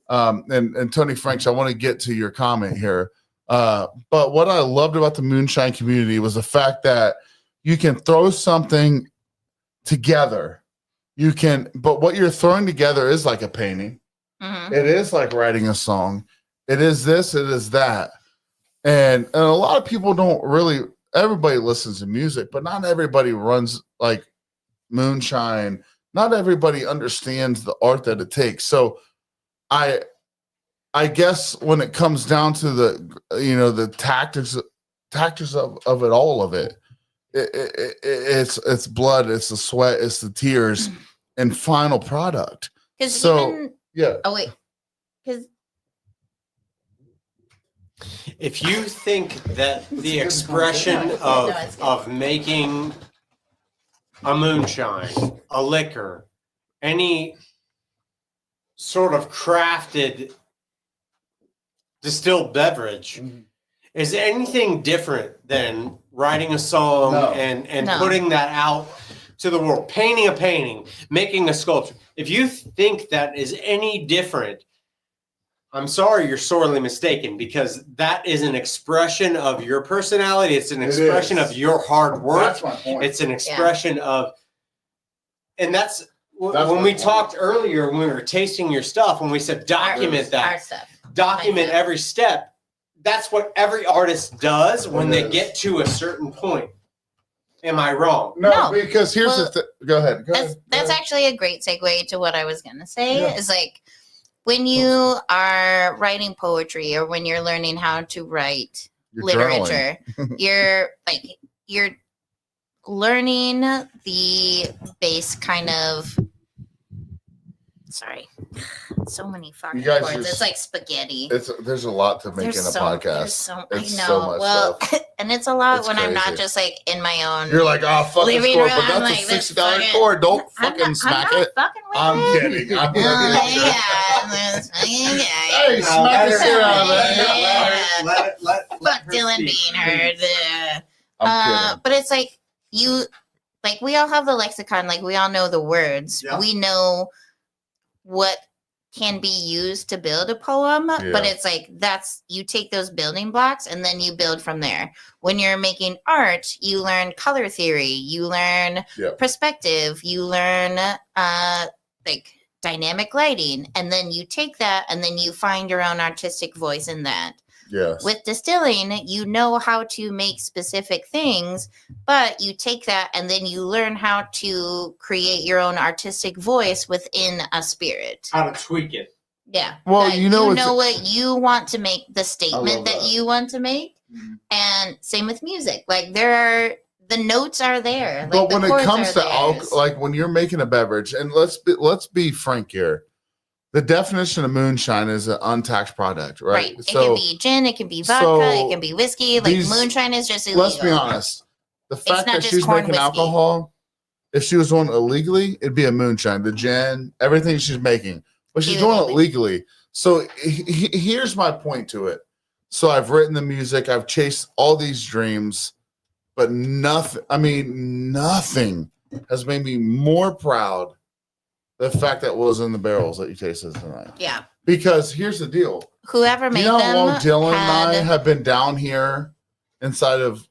and Tony Franks, I want to get to your comment here. But what I loved about the Moonshine Community was the fact that you can throw something together. But what you're throwing together is like a painting. mhm. It is like writing a song. It is this, it is that. And a lot of people don't really, everybody listens to music, but not everybody runs like Moonshine. Not everybody understands the art that it takes. So I guess when it comes down to the tactics of it all of it, it's blood, it's the sweat, it's the tears, and final product. Because So- even Yeah. oh wait, because If you think that the good expression content. of No, it's good. of making a moonshine, a liquor, any sort of crafted distilled beverage Mhm. is anything different than writing a song No. and No. putting that out to the world, painting a painting, making a sculpture. If you think that is any different, I'm sorry, you're sorely mistaken, because that is an expression of your personality. It's an It expression is. of your hard work. That's my point. It's an expression of, and that's when my we point. talked earlier when we were tasting your stuff, when we said document our that, stuff. document Mindset. every step. That's what every artist does when It they is. get to a certain point. Am I wrong? No, No. because here's Well, the thing. Go ahead. That's actually a great segue to what I was gonna say. Yeah. Is like when you are writing poetry or when you're learning how to write You're literature, you're learning the base kind of. Sorry, so many fucking You guys words. just- It's like spaghetti. There's a lot to make There's in a so- podcast. there's so- I It's know. so much well, stuff. and it's a lot It's when I'm not crazy. just like in my own. You're like, oh, fuck this living chord, room, but I'm that's like, a this $60 fucking- chord. Don't I'm fucking not, smack I'm not it. fucking with I'm it. kidding. I'm Oh, kidding. yeah, this fucking guy. Hey, No, smack let the her- shit out of let it. her- let Fuck her Dylan speak, being please. heard. I'm kidding. But it's like we all have the lexicon, like we all know the words. Yeah. We know what can be used to build a poem, but it's like you take those building blocks and then you build from there. When you're making art, you learn color theory, you learn perspective, you learn like dynamic lighting, and then you take that and then you find your own artistic voice in that. Yes. With distilling, you know how to make specific things, but you take that and then you learn how to create your own artistic voice within a spirit. How to tweak it. Yeah. Well, you know what you want to make, the statement that you want to make. Mm-hmm. And same with music. Like the notes are there. Like, but when it comes to alcohol, like when you're making a beverage, and let's be frank here. The definition of moonshine is an untaxed product, right? It can be gin, it can be vodka, it can be whiskey. Like moonshine is just illegal. Let's be honest. The fact that she's making alcohol, if she was doing it illegally, it'd be a moonshine. The gin, everything she's making. But she's doing it legally. So here's my point to it. So I've written the music, I've chased all these dreams, but nothing has made me more proud the fact that it was in the barrels that you tasted tonight. Yeah. Because here's the deal. Whoever made them. How long Dylan and I have been down here inside of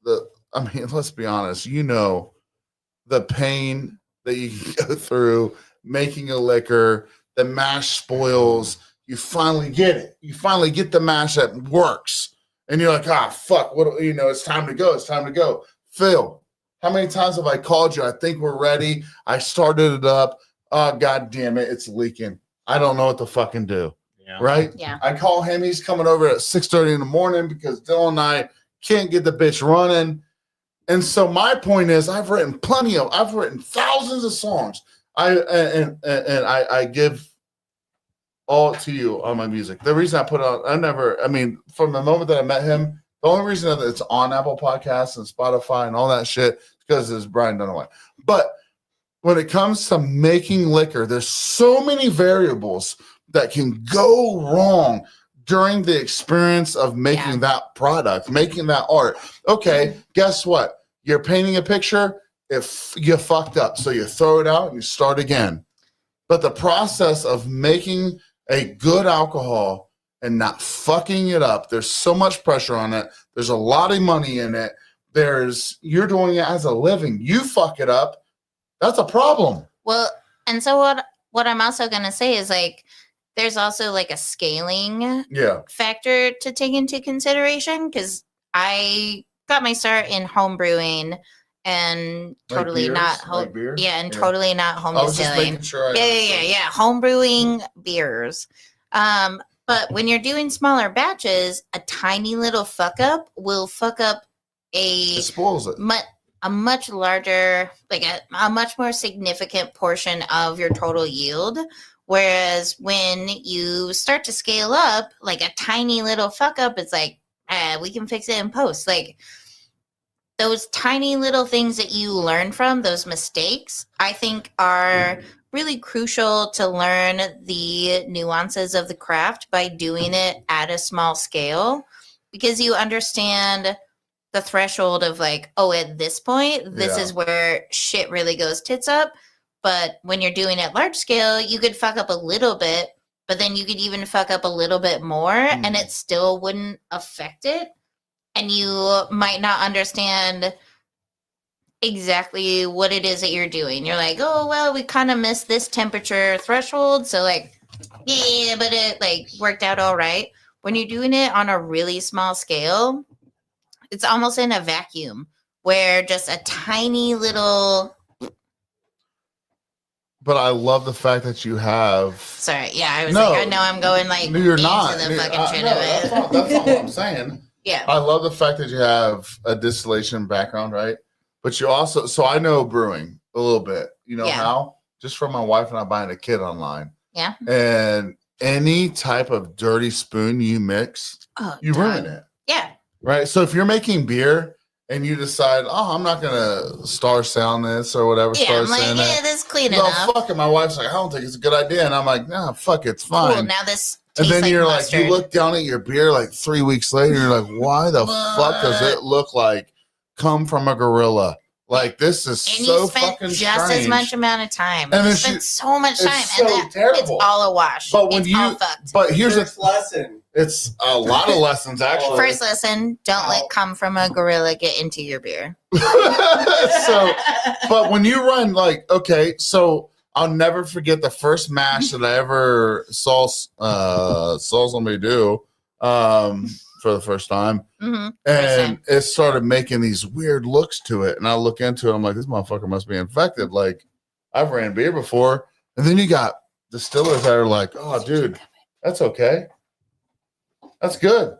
let's be honest, the pain that you go through making a liquor, the mash spoils, you finally get it. You finally get the mash that works. And you're like, fuck, it's time to go. It's time to go. Phil, how many times have I called you? I think we're ready. I started it up. Oh, God damn it. It's leaking. I don't know what to fucking do. Yeah. Right? Yeah. I call him. He's coming over at 6:30 in the morning because Dylan and I can't get the bitch running. And so my point is I've written thousands of songs. I give all to you on my music. The reason I put on, from the moment that I met him, the only reason that it's on Apple Podcasts and Spotify and all that shit is because it's Brian Dunaway. But when it comes to making liquor, there's so many variables that can go wrong during the experience of making that product, making that art. Okay, guess what? You're painting a picture, if you fucked up. So you throw it out and you start again. But the process of making a good alcohol and not fucking it up, there's so much pressure on it. There's a lot of money in it. You're doing it as a living. You fuck it up, that's a problem. Well, and so what I'm also going to say is like, there's also like a scaling factor to take into consideration, because I got my start in home brewing and totally not home, totally not home distilling. Home brewing beers. But when you're doing smaller batches, a tiny little fuck up will fuck up it spoils it. A much larger, like a much more significant portion of your total yield. Whereas when you start to scale up, like a tiny little fuck up, it's like, we can fix it in post. Like those tiny little things that you learn from, those mistakes, I think are really crucial to learn the nuances of the craft by doing it at a small scale, because you understand the threshold of like, at this point, this is where shit really goes tits up. But when you're doing it large scale, you could fuck up a little bit, but then you could even fuck up a little bit more and it still wouldn't affect it. And you might not understand exactly what it is that you're doing. You're like, we kind of missed this temperature threshold. So like, but it like worked out all right. When you're doing it on a really small scale, it's almost in a vacuum where just a tiny little. But I love the fact that you have. Sorry, I know I'm going like. No, you're not. The fucking shit of it. That's not what I'm saying. Yeah. I love the fact that you have a distillation background, right? But you also, so I know brewing a little bit. You know how? Just from my wife and I buying a kit online. Yeah. And any type of dirty spoon you mix, you ruin it. Yeah. Right. So if you're making beer and you decide, I'm not gonna star sound this or whatever. Yeah, I'm like, this is clean enough. Fuck it. My wife's like, I don't think it's a good idea, and I'm like, nah, fuck it, it's fine. Cool, now this. And then you're mustard. like, you look down at your beer like 3 weeks later, and you're like, why the fuck does it look like come from a gorilla? Like this is And so you spent fucking just strange. as much amount of time. And You then spent so much it's time, so and it's terrible. all a wash. But when it's you- all fucked. But here's First lesson. it's a lot of lessons actually. First lesson: don't let come from a gorilla get into your beer. So, but when you run like okay, so I'll never forget the first mash that I ever saw somebody do for the first time. Mm-hmm. And it started making these weird looks to it. And I look into it, I'm like, this motherfucker must be infected. Like, I've ran beer before. And then you got distillers that are like, oh, dude, that's okay. That's good.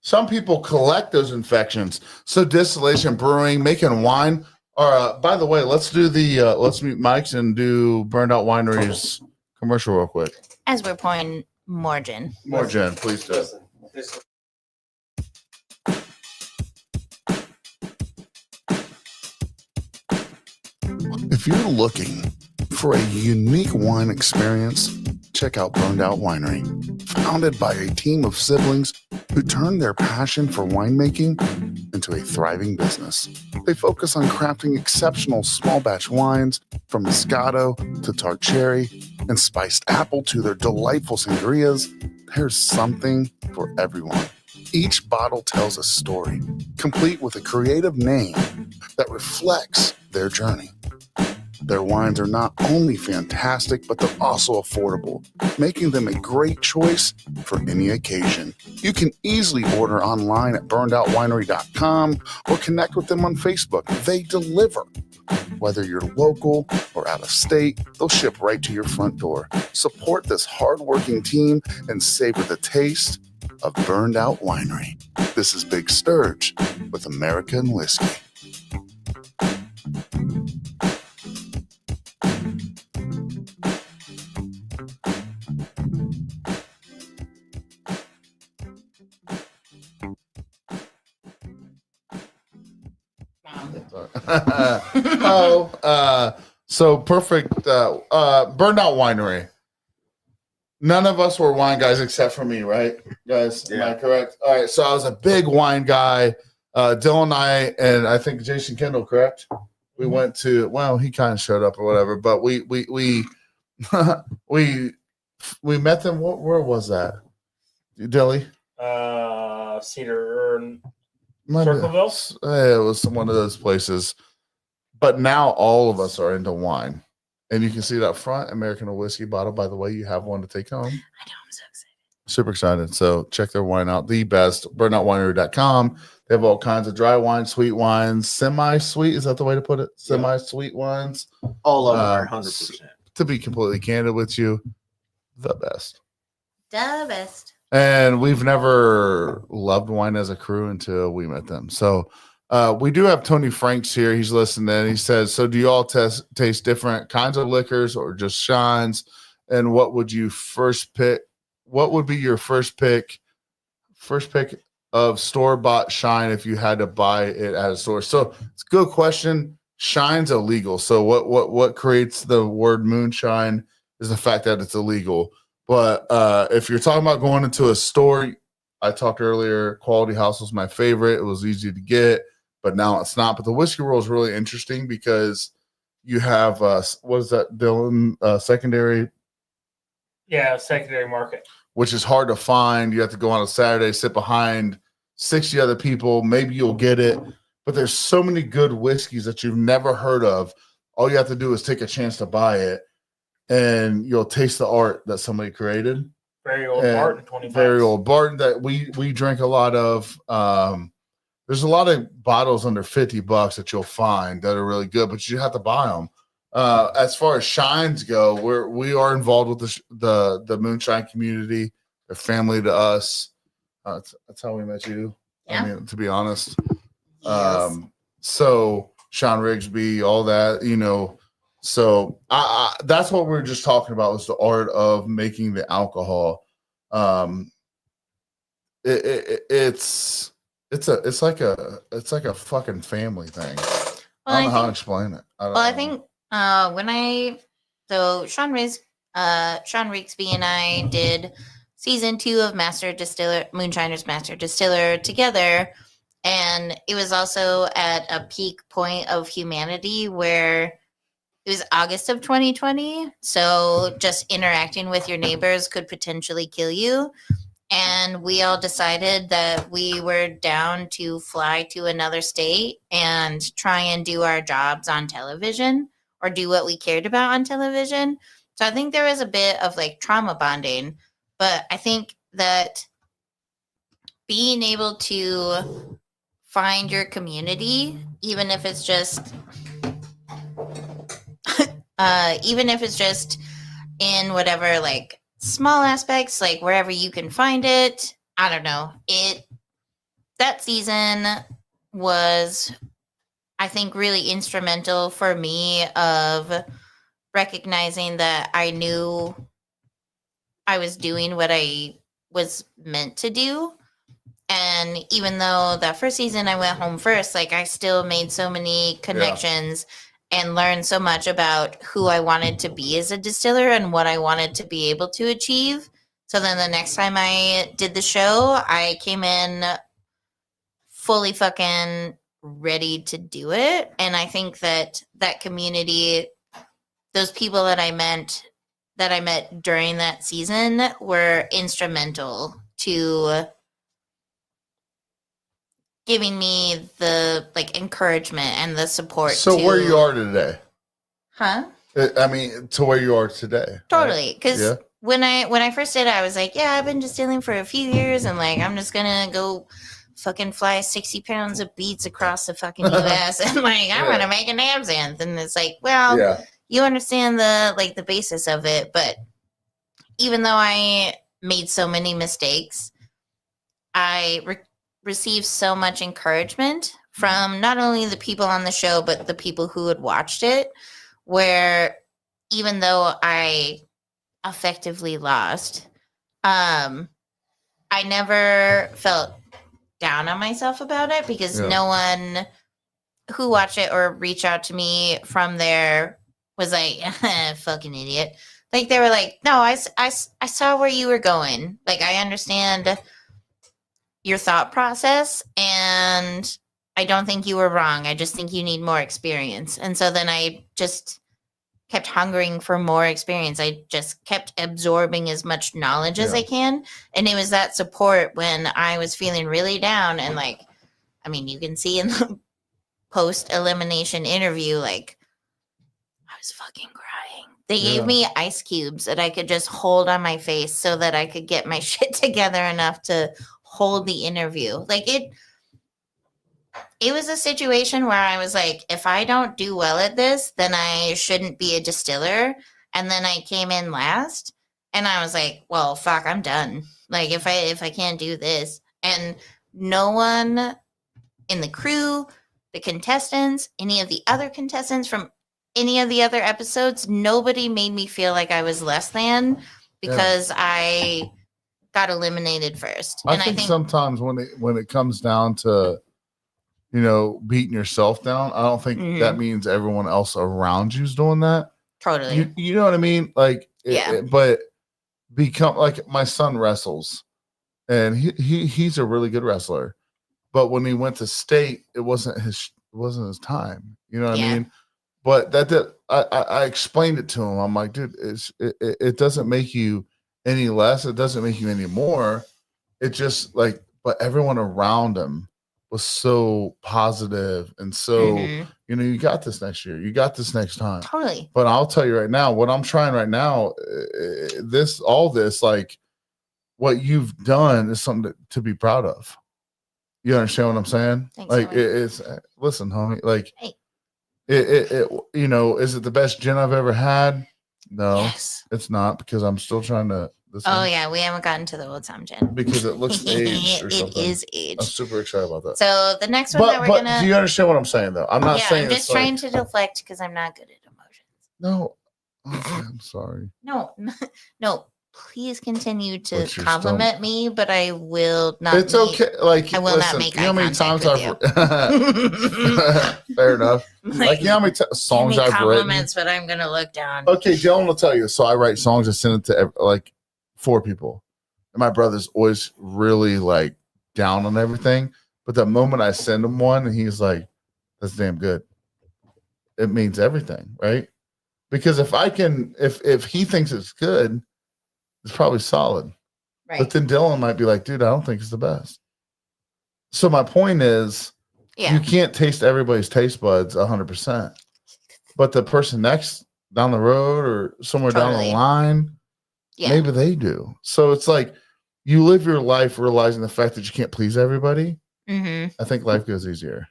Some people collect those infections. So distillation, brewing, making wine. By the way, let's do let's mute mics and do Burned Out Winery's commercial real quick. As we're pouring more gin. More gin, please do. Listen, this If you're looking for a unique wine experience, check out Burned Out Winery. Founded by a team of siblings who turned their passion for winemaking into a thriving business. They focus on crafting exceptional small batch wines from Moscato to tart cherry and spiced apple to their delightful sangrias. There's something for everyone. Each bottle tells a story, complete with a creative name that reflects their journey. Their wines are not only fantastic, but they're also affordable, making them a great choice for any occasion. You can easily order online at burnedoutwinery.com or connect with them on Facebook. They deliver. Whether you're local or out of state, they'll ship right to your front door. Support this hardworking team and savor the taste of Burned Out Winery. This is Big Sturge with American Whiskey. So perfect. Burned Out Winery. None of us were wine guys except for me, right, guys? Am I correct? All right. So I was a big wine guy. Dylan and I think Jason Kendall, correct? We went to. Well, he kind of showed up or whatever, but we we met them. Where was that? Dilly? Cedar Circleville? It was one of those places. But now all of us are into wine. And you can see that front American whiskey bottle. By the way, you have one to take home. I know, I'm so excited. Super excited. So check their wine out. The best, burnoutwinery.com. They have all kinds of dry wines, sweet wines, semi-sweet. Is that the way to put it? Semi-sweet wines. All of them are 100%. To be completely candid with you, the best. The best. And we've never loved wine as a crew until we met them. So we do have Tony Franks here. He's listening. He says, so do you all taste different kinds of liquors or just shines? And what would you first pick? What would be your first pick of store-bought shine if you had to buy it at a store? So it's a good question. Shine's illegal. So what creates the word moonshine is the fact that it's illegal. But if you're talking about going into a store, I talked earlier, Quality House was my favorite. It was easy to get, but now it's not. But the whiskey roll is really interesting because you have, what is that, Dylan? Secondary? Yeah, secondary market. Which is hard to find. You have to go on a Saturday, sit behind 60 other people. Maybe you'll get it. But there's so many good whiskeys that you've never heard of. All you have to do is take a chance to buy it, and you'll taste the art that somebody created. Very old Barton, 25. Very old Barton that we drink a lot of. There's a lot of bottles under $50 that you'll find that are really good, but you have to buy them. As far as shines go, we are involved with the moonshine community. They're family to us. That's how we met you. Yeah. I mean, to be honest. Yes. So Sean Rigsby, all that, So I that's what we were just talking about, was the art of making the alcohol. It's like a fucking family thing. Well, I don't know how to explain it. I think Sean Rigsby and I did season 2 of Moonshiner's Master Distiller together, And it was also at a peak point of humanity where it was August of 2020. So just interacting with your neighbors could potentially kill you. And we all decided that we were down to fly to another state and try and do our jobs on television or do what we cared about on television. So I think there was a bit of like trauma bonding, but I think that being able to find your community, even if it's just in whatever like small aspects, like wherever you can find it. I don't know. That season was, I think, really instrumental for me of recognizing that I knew I was doing what I was meant to do. And even though that first season I went home first, like I still made so many connections and learned so much about who I wanted to be as a distiller and what I wanted to be able to achieve. So then the next time I did the show, I came in fully fucking ready to do it. And I think that community, those people that I met during that season were instrumental to giving me the like encouragement and the support. So where you are today? Huh? I mean, to where you are today. Totally. Because Yeah. when I first did it, I was like, yeah, I've been distilling for a few years and like I'm just gonna go fucking fly 60 pounds of beets across the fucking US and like I'm gonna make an absinthe. And it's like, well, you understand the basis of it, but even though I made so many mistakes, I received so much encouragement from not only the people on the show, but the people who had watched it, where even though I effectively lost, I never felt down on myself about it because no one who watched it or reached out to me from there was like, fucking idiot. Like they were like, no, I saw where you were going. Like I understand your thought process and I don't think you were wrong. I just think you need more experience. And so then I just kept hungering for more experience. I just kept absorbing as much knowledge as I can. And it was that support when I was feeling really down. And like, I mean, you can see in the post-elimination interview, like I was fucking crying. They gave me ice cubes that I could just hold on my face so that I could get my shit together enough to hold the interview. Like it was a situation where I was like, if I don't do well at this, then I shouldn't be a distiller. And then I came in last and I was like, well, fuck, I'm done. Like if I can't do this. And no one in the crew, the contestants, any of the other contestants from any of the other episodes, nobody made me feel like I was less than because I got eliminated first. I think sometimes when it comes down to, you know, beating yourself down, I don't think that means everyone else around you's doing that. Totally. You know what I mean? Like, but become like my son wrestles, and he's a really good wrestler. But when he went to state, it wasn't his time. You know what I mean? But I explained it to him. I'm like, dude, it doesn't make you any less. It doesn't make you any more. It just like, but everyone around him was so positive and so, you know, you got this next year. You got this next time. Totally. But I'll tell you right now, what I'm trying right now, all this, like what you've done is something to be proud of. You understand what I'm saying? Thanks, like homie. it's listen, homie, like it, you know, is it the best gin I've ever had? No, it's not, because I'm still trying to. Oh yeah, we haven't gotten to the Old Time Gin because it looks aged or something. It is aged. I'm super excited about that. So the next one that we're gonna. Do you understand what I'm saying though? I'm not saying. I'm just trying to deflect because I'm not good at emotions. No, okay, I'm sorry. No. Please continue to compliment me, but I will not. It's okay. Like I will not make eye contact with you. Fair enough. Like you know how many songs I've compliments, written. But I'm gonna look down. Okay, Dylan will tell you. So I write songs and send it to like 4 people, and my brother's always really like down on everything. But the moment I send him one and he's like, that's damn good, it means everything, right? Because if he thinks it's good, it's probably solid. Right. But then Dylan might be like, dude, I don't think it's the best. So my point is, you can't taste everybody's taste buds 100%. But the person next down the road or somewhere down the line, maybe they do. So it's like you live your life realizing the fact that you can't please everybody. I think life goes easier.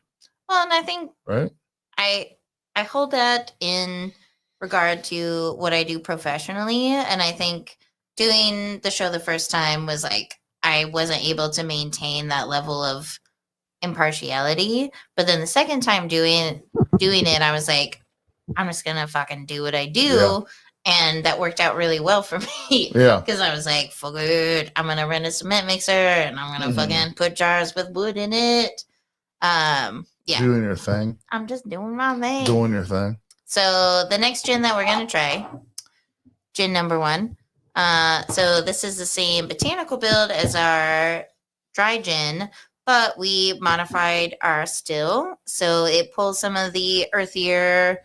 Well, and I think right. I hold that in regard to what I do professionally, and I think doing the show the first time was like I wasn't able to maintain that level of impartiality. But then the second time doing it, I was like, I'm just gonna fucking do what I do. And that worked out really well for me. Yeah. Because I was like, fuck it, I'm gonna rent a cement mixer and I'm gonna fucking put jars with wood in it. Doing your thing. I'm just doing my thing. Doing your thing. So the next gin that we're gonna try, gin number 1. So this is the same botanical build as our dry gin, but we modified our still. So it pulls some of the earthier,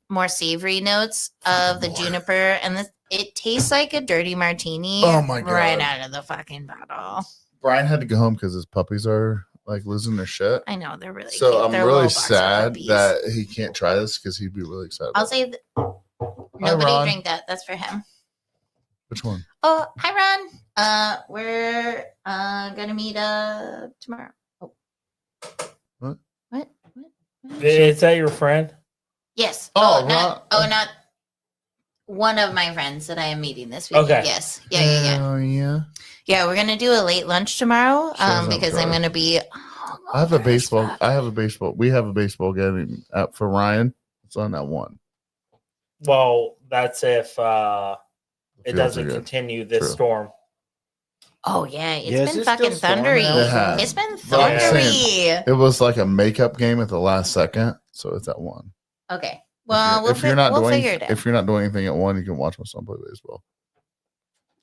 more savory notes of the juniper, and it tastes like a dirty martini. Oh my God. Right out of the fucking bottle. Brian had to go home because his puppies are like losing their shit. I know, they're really so cute. I'm They're really little boxer sad puppies. that he can't try this because he'd be really excited. I'll about say it. nobody Ron. drink that. That's for him. Which one? Oh, hi Ron. We're gonna meet tomorrow. Oh. What? Is that your friend? Yes. Oh, Not one of my friends that I am meeting this week. Okay. Yes. Yeah. Oh yeah. Yeah, we're gonna do a late lunch tomorrow. Because I'm gonna be. I have a baseball. We have a baseball game out for Ryan. It's on that one. Well, that's if it Fields are doesn't good. continue this True. storm. Oh yeah, it's Yeah, is been it still fucking storming thundery. It has. It's been But I'm thundery. saying, it was like a makeup game at the last second, so it's at one. Okay. Well, if you're not we'll doing figure it out. if you're not doing anything at one, you can watch my son play baseball.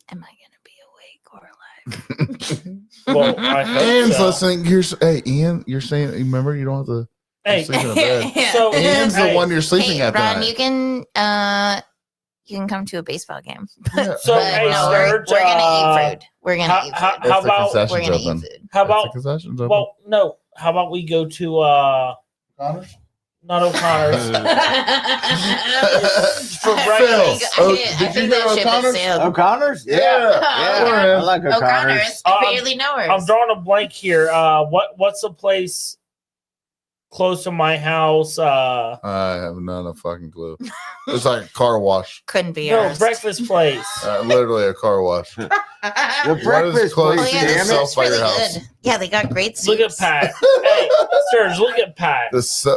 Am I gonna be awake or alive? Well, I hope Ian's so. listening. Hey, Ian, you're saying. Remember, you don't have to Hey, sleep in a bed. so Ian's the hey, one you're sleeping Hey, at Ron, tonight. you can come to a baseball game. Yeah. So, But hey, no, Serge, we're gonna eat food. We're gonna how- eat how- food. how If the about- We're concession's gonna open. eat food. how If the about? concession's open. Well, no. How about we go to Connors? not O'Connor's for Phil. breakfast? Oh, I did think you that hear ship has O'Connor's? sailed. O'Connor's? Yeah. Yeah. I like O'Connor's. O'Connor's. I barely know her. I'm drawing a blank here. What's the place close to my house? I have not a fucking clue. It's like a car wash. Couldn't be No, ours. breakfast place. Literally a car wash. The What is breakfast close place, Oh yeah, to damn this it. yourself soup's by really your house? good. Yeah, they got great soups. Look at Pat. Hey, Serge, look at Pat.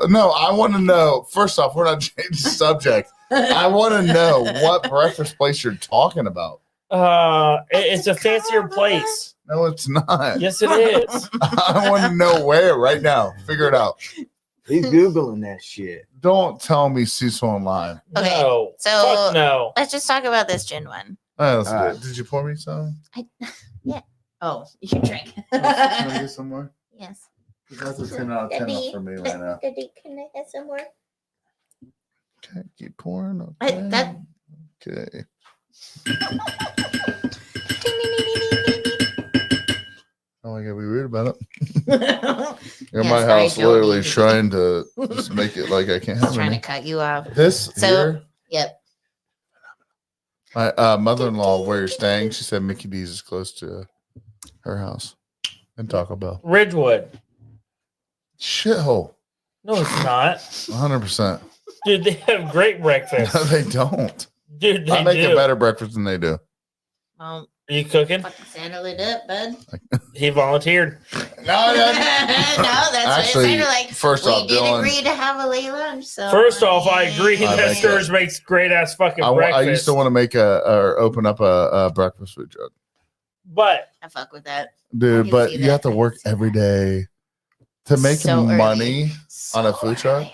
No, I want to know. First off, we're not changing the subject. I want to know what breakfast place you're talking about. It's a fancier place. No, it's not. Yes, it is. I want to know where right now. Figure it out. He's Googling that shit. Don't tell me Cecil online. Okay, No. so- Fuck no. Let's just talk about this gin one. That's All right. good. Did you pour me some? Oh, you drink. Can I get some more? Yes. That's a 10 out of 10 for me right now. Can I have some more? Okay, keep pouring. I- Okay. that- Okay. Oh, I gotta be weird about it. In Yeah, my sorry, house, Joey. literally trying to just make it like I can't Just have trying to any. cut you off. This So- here, Yep. my mother-in-law, where you're staying, she said Mickey D's is close to her house and Taco Bell. Ridgewood. Shithole, No, it's not. 100%. Dude, they have great breakfast. No, they don't. Dude, I they make do. a better breakfast than they do. Well, Are you cooking? fucking saddle it up, bud. He volunteered. No, No, that's what it Actually, sounded like. first We off, did Dylan, agree to have a late lunch. So First off, I agree I that make Serge makes great ass fucking I breakfast. used to want to make or open up a breakfast food truck, but I fuck with that. I dude. can But see you that. have to I work can see every that. day to make So early. money on a So food truck. early.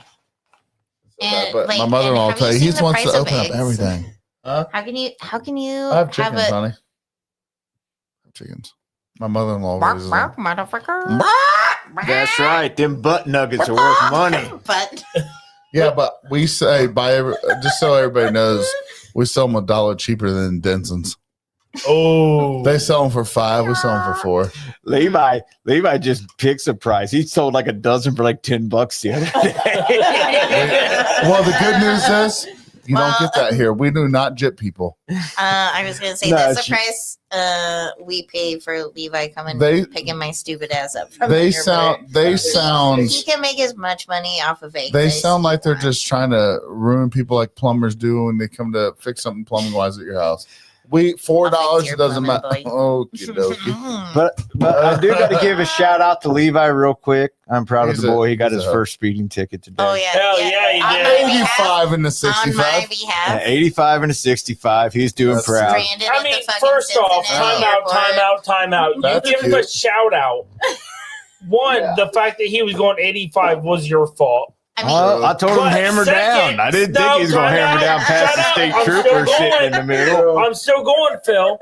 And, But like, my and mother-in-law will have tell you you, he seen the wants to price of open up eggs? everything. Huh? How can you I have chickens, have a honey. I have chickens. My mother-in-law Bark, raises bark, them. motherfucker. That's right. Them butt nuggets are worth money. But Yeah, but we say just so everybody knows, we sell them $1 cheaper than Denson's. Oh, They sell them for $5. We sell them for $4. Levi just picks a price. He sold like a dozen for like $10 the other day. Well, the good news is you don't get that here. We do not jip people. I was gonna say No, that's the price we pay for Levi coming picking my stupid ass up from They the sound. airport. He can make as much money off of it. They sound like they're just trying to ruin people like plumbers do when they come to fix something plumbing wise at your house. $4 your doesn't matter. plumbing, boy. Okie dokie. But I do got to give a shout out to Levi real quick. I'm proud of the boy. He got his first speeding ticket today. Oh yeah, Hell yeah, he did. 85 and the On my 65. behalf, 85 and a 65. He's doing That's proud. stranded I at mean, the fucking first off, Cincinnati time out. You That's give him a cute. shout out. One, the fact that he was going 85 was your fault. I mean, I told him But hammer second- down. I didn't No, think he was going to time hammer out, down past the shut state up. I'm still trooper sitting going. in the middle. I'm still going, Phil.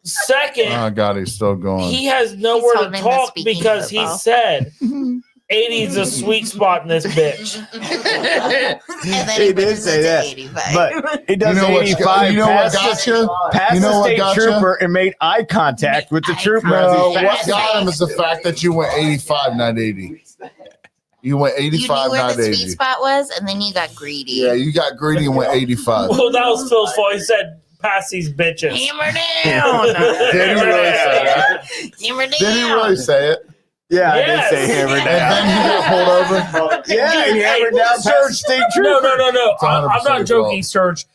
Second, Oh, God, he's still going. he has nowhere to holding the talk speaking because he football. said 80 is a sweet spot in this bitch. and then He he did pushes say it to that. 85. But he does You know what? 85 You know what past got the, you? past You know the what state got you? trooper and made eye contact with the Eye trooper. contact. as he No, passed. what got him is the fact that you went 85, not 80. You went You knew 85, where not the 80. sweet spot was, and then you got greedy. Yeah, you got greedy and went 85. Well, that was Phil's fault. He said, pass these bitches. Hammer down. Did he really say that? Hammer down. Did he really say it? Yeah, Yes. I did say hammer And down. then he got pulled over? Yeah, he hammered Hey, down past the state trooper. No. It's I'm 100% not joking, Serge.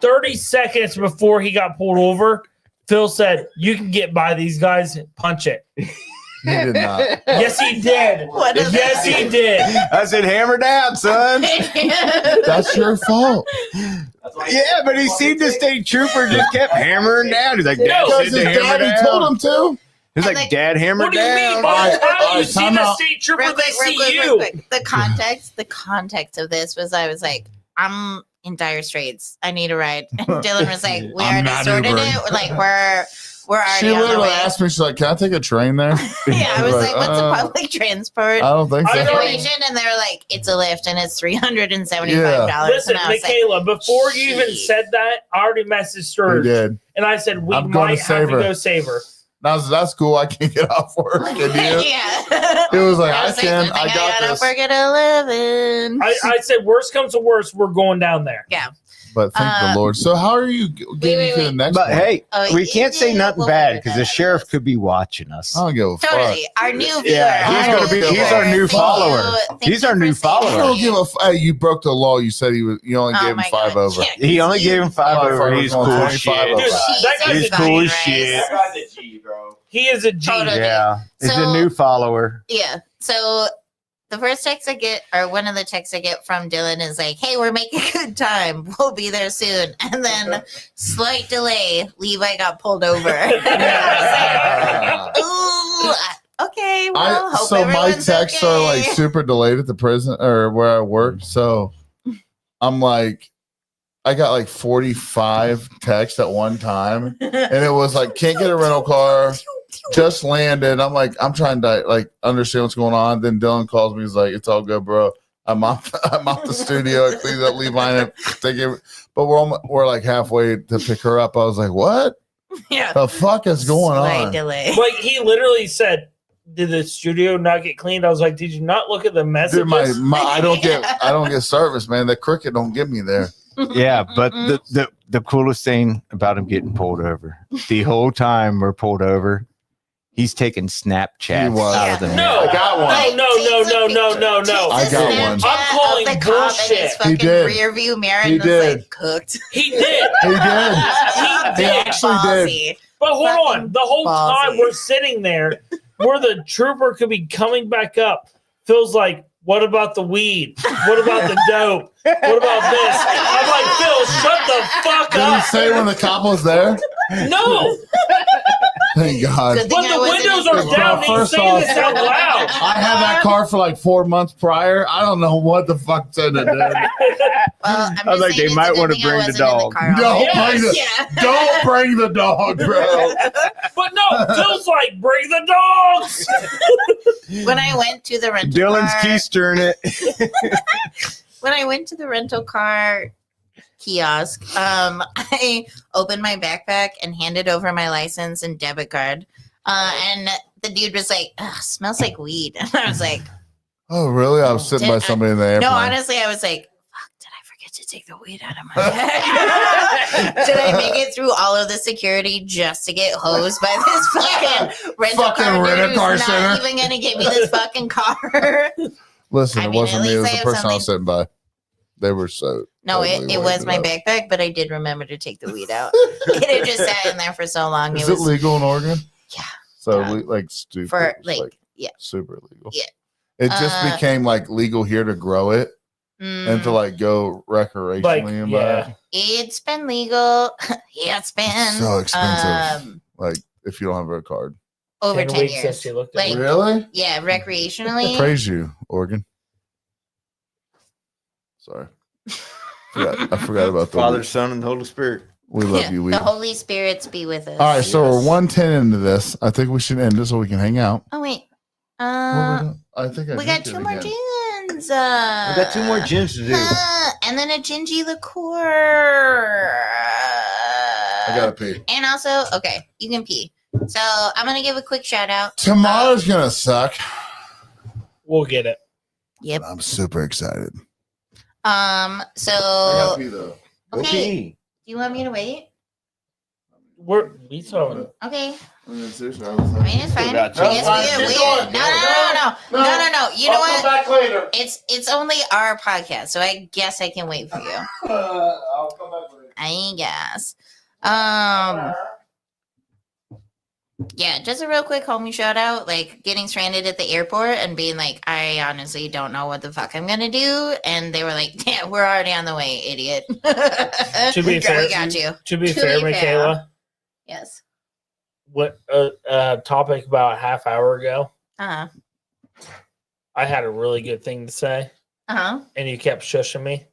30 seconds before he got pulled over, Phil said, you can get by these guys, punch it. He did not. Yes, he did. What does Yes, that he mean? did. I said hammer down, son. That's your fault. Yeah, but he seen the state trooper just kept hammering down. He's like, Dad No, Because said his to hammer daddy down. told him to. He's like, Dad hammer What do you mean? down. By the All time right, you see time the out. state trooper, real they quick, see real you. quick. The context of this was I was like, I'm in dire straits. I need a ride. And Dylan was like, we I'm already not sorted Ubering. it. We're like, we're already She on the literally way. asked me, she's like, can I take a train there? Yeah, I was like, what's a I public transport don't think I so. know. situation? And they were like, it's a lift and it's $375. Listen, and I was like, Mykala, before you even said that, I already messaged We Serge. did. And I said, we I'm going might to have save to her. go save her. That's cool. I can't get off work. Can you? yeah. It was like, I I was like, can. good I thing got got this. off work at 11. I said, worst comes to worst, we're going down there. But thank the Lord. So how are you getting to the wait. next But one? hey, Oh, we you can't say did nothing what bad we because did. the sheriff could be watching us. I don't give a fuck. Totally. Our new viewer. Yeah, he's our gonna be- new he's our viewer. new Thank follower. you. Thank He's you our for new saying I follower. don't that. give a hey, you broke the law. You said you only Oh gave him my 5 God, over. yeah, He only gave him 5 Oh, over. I He's thought cool it as was shit. 25 Dude, over. that guy's He's a cool G. as shit. guy's a G, bro. He is a G. Totally. Yeah, he's So- a new follower. Yeah. So the first text I get, or one of the texts I get from Dylan is like, hey, we're making good time. We'll be there soon. And then slight delay, Levi got pulled over. Ooh, okay. Well, hope So my everyone's texts okay. are like super delayed at the prison or where I work. So I'm like, I got like 45 texts at one time, and it was like, can't get a rental car, just landed. I'm like, I'm trying to like understand what's going on. Then Dylan calls me. He's like, it's all good, bro. I'm off the studio. I cleaned up Levi and take it. But we're like halfway to pick her up. I was like, what Yeah. the fuck is going Slight on? delay. Like, he literally said, did the studio not get cleaned? I was like, did you not look at the messages? Dude, my I don't get service, man. The cricket don't get me there. Yeah, but the coolest thing about him getting pulled over, the whole time we're pulled over, he's taking He Snapchats was. out of the No. I got one. Like, No. I got one. I'm calling of the cop in bullshit. his fucking He did. rear view mirror He and was did. like cooked. He did. He did. He did. actually did. Ballsy. But hold on. Fucking The whole time ballsy. we're sitting there where the trooper could be coming back up, Phil's like, what about the weed? What about the dope? What about this? I'm like, Phil, shut the fuck Did he up. say when the cop was there? No. Thank God. Good thing But I the wasn't windows in are the down. car. He's First saying off- this out loud. I had that car for like 4 months prior. I don't know what the fuck said it did. Well, I'm I was just like, saying they it's might a good wanna thing I bring the wasn't in dog. car all No, night. bring the- Yeah. Don't bring the dog, bro. But no, Phil's like, bring the dogs. When I went to the rental Dylan's car, keystering it. when I went to the rental car kiosk, I opened my backpack and handed over my license and debit card. And the dude was like, "Ugh, smells like weed." And I was like, Oh, really? I was sitting by somebody in the airplane. no, honestly, I was like, fuck, did I forget to take the weed out of my bag? Did I make it through all of the security just to get hosed by this fucking rental Fucking car dude rent-a-car who's center. not even going to give me this fucking car? Listen, I it mean, wasn't at me. It was least I the have person I was something- sitting by. They were so. No, totally it was waved my up. backpack, but I did remember to take the weed out. It had just sat in there for so long. Is It it was legal in Oregon? Yeah. So, Yeah. like, stupid. for It's like, yeah. super legal. Yeah. It just became like legal here to grow it and to Mm, like go recreationally Like, and buy yeah. it. it's been legal. Yeah, it's been So expensive. um, Like, if you don't have a card. over 10 weeks years. since you looked at Like, it. Really? yeah, recreationally. Praise you, Oregon. Sorry. I forgot about the Father, Son, and the Holy Spirit. We love Yeah, you. the Holy Spirits be with us. All right, so we're 110 into this. I think we should end it so we can hang out. Oh wait, What are we doing? I think I we got did it 2 more again. gins. I got 2 more gyms to do. And then a gingy liqueur. I gotta pee. And also, okay, you can pee. So I'm gonna give a quick shout out. Tomorrow's gonna suck. We'll get it. Yep. I'm super excited. So I gotta pee though. okay. Do you want me to wait? We saw Okay. I mean, seriously, I mean, it's fine. got I you. guess No, we keep we going. no. You know what? back later. It's only our podcast, so I guess I can wait for you. I'll come back later. I guess. Yeah, just a real quick homie shout out, like getting stranded at the airport and being like, I honestly don't know what the fuck I'm gonna do. And they were like, yeah, we're already on the way, idiot. To be we fair, got you. To be To fair, be fair. Mykala, Yes. what topic about a half hour ago, Uh-huh. I had a really good thing to say, Uh-huh. and you kept shushing me.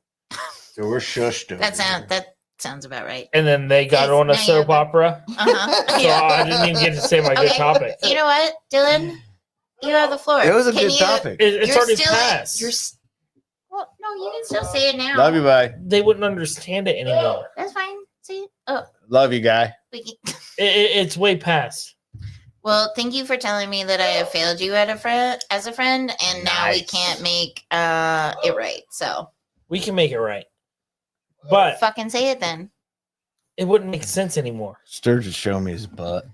So we're shushed. over That sounds about right. And then they got Yes, on a now you soap have opera, Uh-huh. so I didn't even get to say my good Okay. topic. You know what, Dylan? You have the floor. It was a Can good you- topic. It's You're already still passed. well, no, you can still say it now. Love you, bye. They wouldn't understand it anymore. That's fine. See? Oh, Love you, guy. we can. It's way past. Well, thank you for telling me that I have failed you as a friend, and now we Nice. can't make it right. So We can make it right, but fucking say it then. it wouldn't make sense anymore. Sturgis showed me his butt.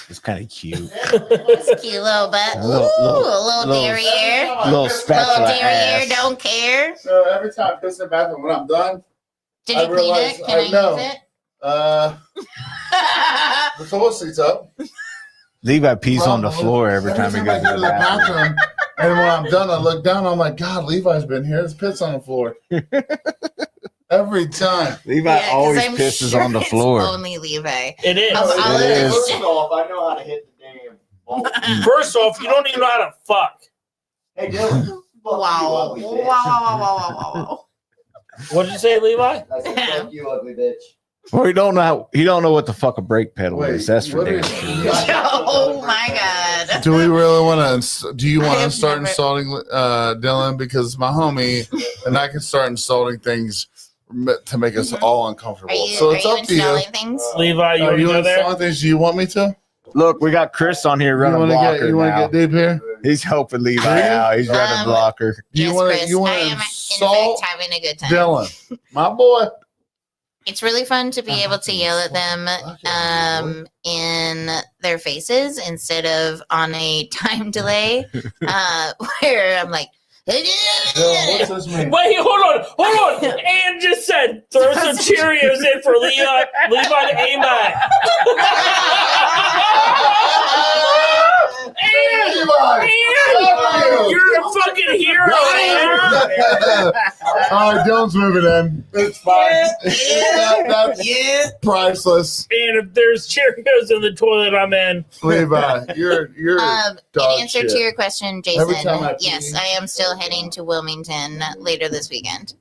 It's kind of cute. It's cute little butt. A little- Ooh, little- a little little- derriere. Little Little spatula derriere, ass. don't care. So every time I piss in the bathroom, when I'm done, Did I you clean realize- it? Can I know. use it? the toilet seat's up. Levi pees on the floor every time he goes I to the bathroom. and when I'm done, I look down. I'm like, God, Levi's been here. There's piss on the floor. Every time. Levi Yeah, 'cause always I'm pisses sure on the it's floor. Only Levi. It is. Of all It is. First off, I know how to hit the damn ball. First off, you don't even know how to fuck. Hey, Dylan. fuck Wow. you, Wow, ugly wow, bitch. wow, wow, wow. What'd you say, Levi? I said, fuck you, ugly bitch. Well, he don't know what the fuck a brake pedal is. That's for what damn is- sure. Oh my god. Do we really want to? Do you I want to have start never- insulting Dylan because my homie, and I can start insulting things to make us all uncomfortable. Are you, so are it's you up to you. installing things? Levi, you Are want to you go there? installing things? Do you want me to? Look, we got Chris on here running blocker You want now. to get deep here? He's helping Levi Do you? out. He's running blocker. Do you Yes, want Chris, to? You want I to am in insult fact having a good time. Dylan, my boy? It's really fun to be able to yell at them in their faces instead of on a time delay where I'm like, Dylan, what's this mean? Wait, hold on. Ann just said, throw some Cheerios in for Levi to aim at. Ann, you're a fucking hero, Ann. All right, Dylan's moving in. It's fine. That's priceless. And if there's Cheerios in the toilet I'm in, Levi, you're in dog answer to shit. your question, Every time I Jason, yes, pee- I am still heading to Wilmington later this weekend.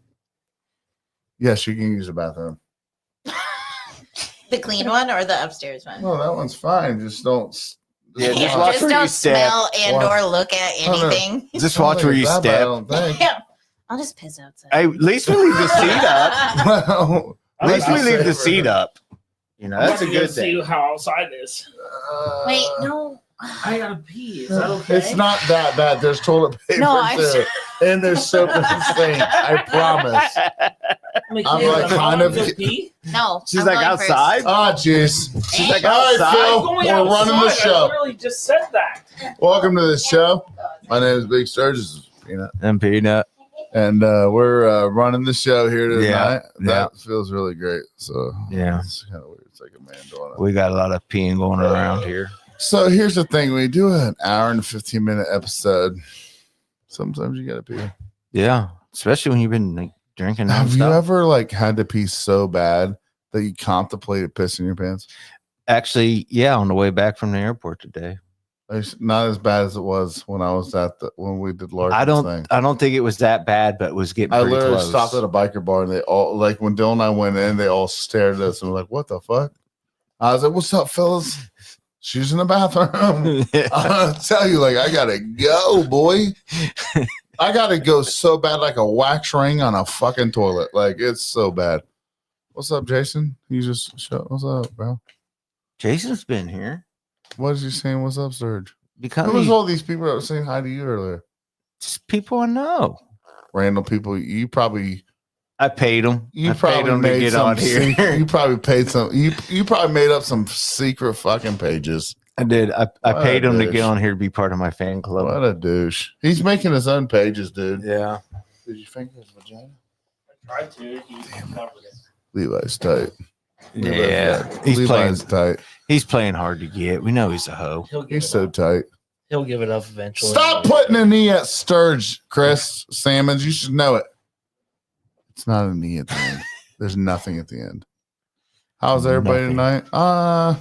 Yes, you can use the bathroom. The clean one or the upstairs one? No, that one's fine. Just don't. Yeah, just Yeah, watch just where you don't step. smell and Watch. or look at Oh, no. anything. Just watch where you I step. don't think. Yeah. I'll just piss outside. Hey, at least we leave the seat up. Well, At least we I'll leave say the for- seat up. You know, that's a good See thing. how outside is. Wait, no. I gotta pee. Is that okay? It's not that bad. There's toilet paper No, I'm too, and there's soap in the sink. I promise. I'm like kind of- pee. No. She's I'm like going first. outside. Oh, jeez. She's like All right, outside. Phil. We're running the I show. literally just said that. Welcome to the show. My name is Big Sturgis, Peanut, And peanut. and we're running the show here tonight. Yeah, That feels really great. So Yeah. it's kind of weird. It's like a man doing it. We got a lot of peeing going around here. So here's the thing: we do an hour and 15-minute episode. Sometimes you gotta pee. Yeah, especially when you've been like, drinking Have you nonstop. ever like had to pee so bad that you contemplated pissing your pants? Actually, yeah, on the way back from the airport today. It's not as bad as it was when I was when we did Larkin's thing. I don't think it was that bad, but it was getting I pretty literally close. stopped at a biker bar and they all like when Dylan and I went in, they all stared at us and were like, "What the fuck?" I was like, "What's up, fellas?" She's in the bathroom. I'll tell you, like, I gotta go, boy. I gotta go so bad, like a wax ring on a fucking toilet. Like it's so bad. What's up, Jason? You just shut. What's up, bro? Jason's been here What is you saying? What's up, Serge? because Who was he's all these people that were saying hi to you earlier? just people I know. Random people. You probably I paid him. You I probably paid him to made get some on here. you probably paid some. You probably made up some secret fucking pages. I did. I What paid a him to douche. get on here to be part of my fan club. What a douche. He's making his own pages, dude. Yeah. Did you finger his vagina? I tried to. He covered it. Levi's tight. Yeah. He's Levi's tight. playing hard to get. We know he's a hoe. He'll give He's it so up. tight. He'll give it up eventually. Stop putting a knee at Sturge, Chris Salmons. You should know it. It's not a knee at the end. There's nothing at the end. How's everybody Nothing. tonight?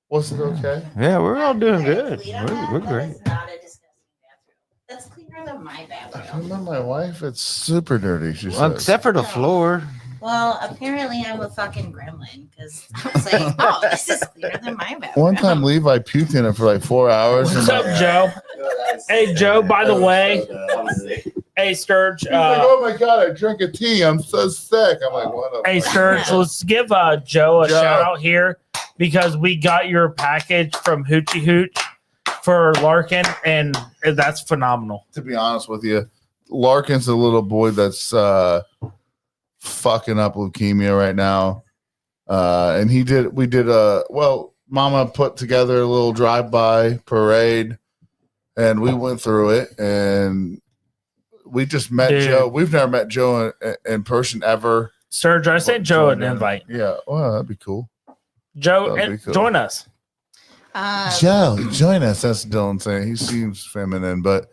Was it okay? Yeah, we're all doing Okay, good. clean on We're that. great. That is not a disgusting bathroom. That's cleaner than my I bathroom. remember my wife. It's super dirty. She Well, says. except for the floor. Well, apparently I'm a fucking gremlin because I was like, oh, this is cleaner than my bathroom. One time, Levi puked in it for like 4 hours. What's and up, like, Joe? Hey, Joe, by the way, hey, Sturge. He's like, oh my god, I drank a tea. I'm so sick. I'm like, what up? Hey, Sturge, let's give Joe a Joe. shout out here because we got your package from Hoochie Hooch for Larkin, and that's phenomenal. To be honest with you, Larkin's a little boy that's fucking up leukemia right now. And we did Mama put together a little drive-by parade and we went through it and we just met Dude. Joe. We've never met Joe in person ever. Sturge, I sent Joe an invite. Yeah, well, that'd be cool. Joe, That'd be cool. join us. Joe, join us. That's Dylan saying. He seems feminine, but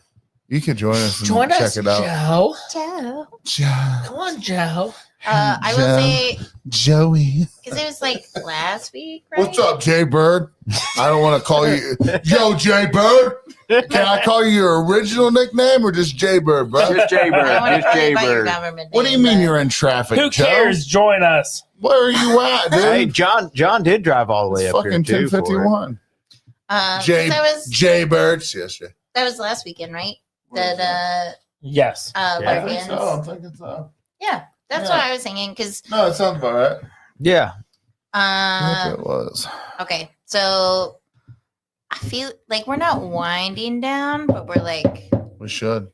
you could join us and check it out. Joe. Joe. Joe. Come on, Joe. I will say, Joey. because it was like last week, right? What's up, Jay Bird? I don't want to call you Yo Jay Bird. Can I call you your original nickname or just Jay Bird, bro? Just Jay I don't want to Bird. Just call you Jay by your Bird. government What do you name, mean but- you're in traffic, Who Joe? cares? Join us. Where are you at, dude? Hey, John did drive all the way It's up here fucking too. For it. 10:51. Jay, that was Jay Bird. Yes, yeah. that was last weekend, right? That Yes. I Larkins. think so. I'm thinking so. Yeah, that's Yeah. what I was thinking. Because No, it sounds about right. Yeah. I think it was. okay, so I feel like we're not winding down, but we're like, We should.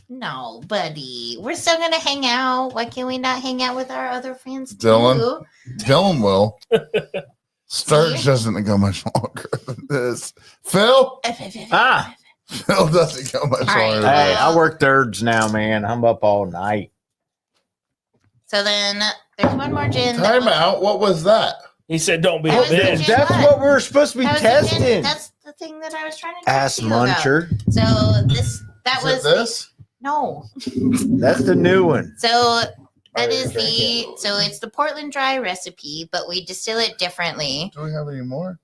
no, buddy, we're still gonna hang out. Why can't we not hang out with our other friends Dylan? too? Dylan will. Sturge doesn't go much longer than this. Phil? Ah. Phil doesn't go much All right. longer than Hey, this. I work thirds now, man. I'm up all night. So then there's one more gin. that Time we- out. What was that? He said, "Don't be That a was the bitch." gin. That's what we were supposed to be that was the gin- testing. That's the thing that I was trying to talk Ass to you about. muncher. So that Is was it this? no. That's the new one. So that didn't is it's the Portland dry recipe, but we distill it differently. Do we have any more?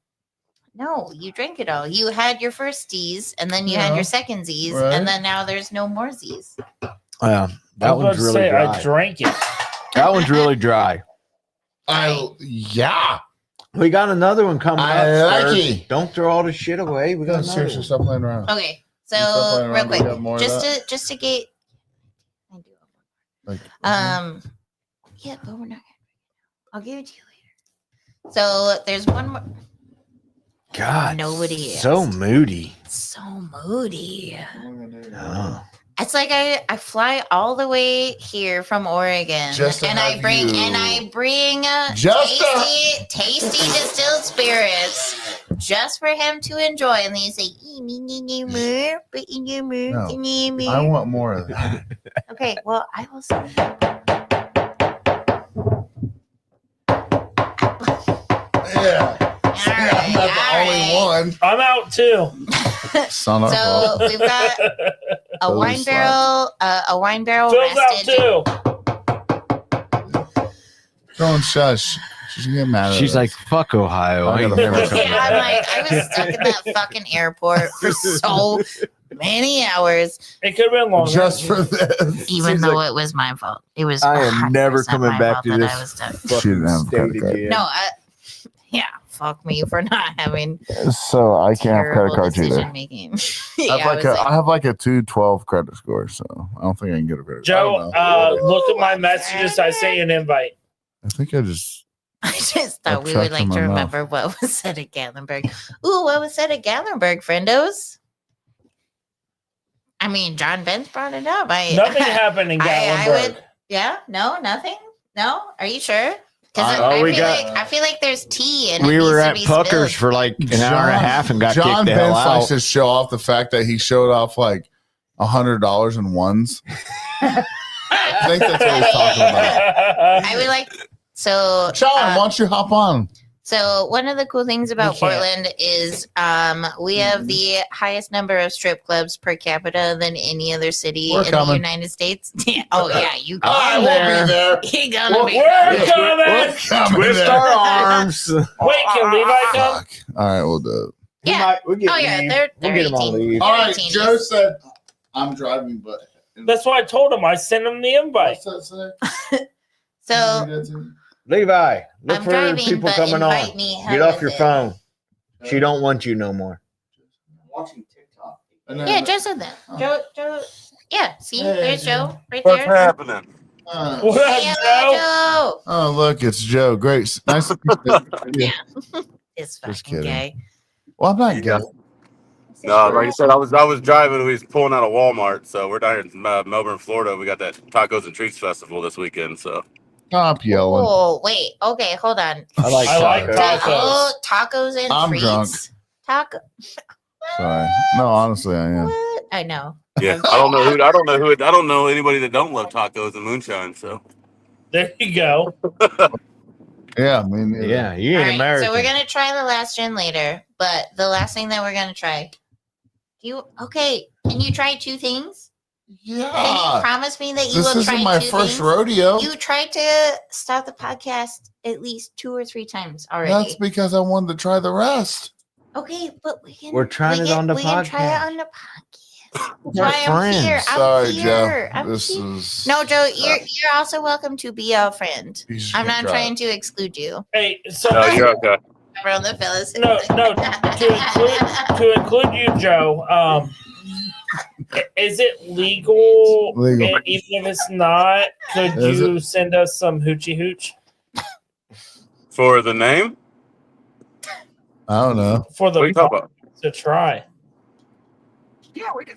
No, you drank it all. You had your first Z's, and then you had Yeah. your second Z's, Right. and then now there's no more Z's. That was about one's to really say dry. I drank it. That one's really dry. Yeah. We got another one coming I up. like Sturge. it. Don't throw all the shit away. We got another Seriously, one. stop playing around. Okay, You stop so playing real around, do we have more quick, of that? just to get, I do. Like, Yeah, but we're not. I'll give it to you later. So there's one more. God, Nobody so asked. moody. So moody. Oh. It's like I fly all the way here from Oregon, Just to and have I bring you- Just to- tasty distilled spirits just for him to enjoy. And then you say, No, I want more of that. okay, well, I will say. Yeah. All I'm not the only one. I'm out too. It's not our fault. So we've got a Those wine slap. barrel, a wine barrel Phil's out rested. too. Don't shush. She's gonna get mad at She's us. like, fuck Ohio. I I ain't gotta never finish coming it. Yeah, I'm back. like, I was stuck in that fucking airport for so many hours, It could have been longer. Just for this. even She's though it was my fault. It was. I am never 100% coming my back fault to that this I was stuck. She didn't have a fucking credit state card. again. No, yeah, fuck me for not having So I can't have credit terrible cards either. decision making. I have, I have like a 212 credit score, so I don't think I can get a credit. Joe, I don't know. look at my messages. I sent you an invite. I think I just. I just thought we checked would like in to my mouth. remember what was said at Gatlinburg. Ooh, what was said at Gatlinburg, friendos? I mean, John Benz brought it up. Nothing happened in I Gatlinburg. would. Yeah, no, nothing. No, are you sure? Because Oh, I feel like there's tea and We it were needs to at be Pucker's spilled. for like an hour and a half and got John kicked the hell Benz likes out. to show off the fact that he showed off like $100 in ones. I think that's what he's talking about. I would like so. John, why don't you hop on? So one of the cool things about We can't. Portland is we have the highest number of strip clubs per capita than any other city We're in coming. the United States. Oh yeah, you I go. will be there. You gonna be We're We're coming. coming Twist there. our arms. Wait, can Levi come? Fuck. All right, we'll do it. Yeah. We'll get Oh yeah, leave. they're We'll get him on 18. leave. All right, 18. Joe said I'm driving, but That's why I told him. I sent him the invite. what's that say? So Levi, look I'm for driving, people but coming invite on. me. Get off your phone. She don't want you no more. Watching TikTok. And then- Yeah, Joe said that. Joe. Yeah, see, Hey, there's Joe. Joe right What's there. happening? What up, Hey, Joe? Joe. Oh, look, it's Joe. Great. Nice to meet you. This Just fucking kidding. guy. Well, I'm not Yeah. gay. No, like I said, I was driving. We was pulling out of Walmart, so we're down here in Melbourne, Florida. We got that Tacos and Treats Festival this weekend. So Stop yelling. Oh, wait. Okay, hold on. I like I like tacos. tacos. Oh, tacos and I'm treats. drunk. Taco. Sorry. No, honestly, I am. What? I know. yeah, I don't know anybody that don't love tacos and moonshine. So There you go. Yeah, I mean, Yeah, you All ain't right, American. so we're gonna try the last gen later, but the last thing that we're gonna try. Can you try two things? Can you Yeah. promise me that you This will try isn't my two first things? rodeo. You tried to stop the podcast at least 2 or 3 times already. That's because I wanted to try the rest. Okay, but we can. We're trying we it on the we can try it podcast. on the podcast. We're That's why I'm here. friends. I'm Sorry, here. Joe. I'm This here. is. No, Joe, you're also welcome to be a friend. You just I'm can't not try trying it. to exclude you Hey, so no, you're okay. from the fellas. No, to include you, Joe. Is it legal? Legal. And even if it's not, could Is you send us some hoochie hooch For the name, I don't know. for what are the you talking about? to try? Yeah, we can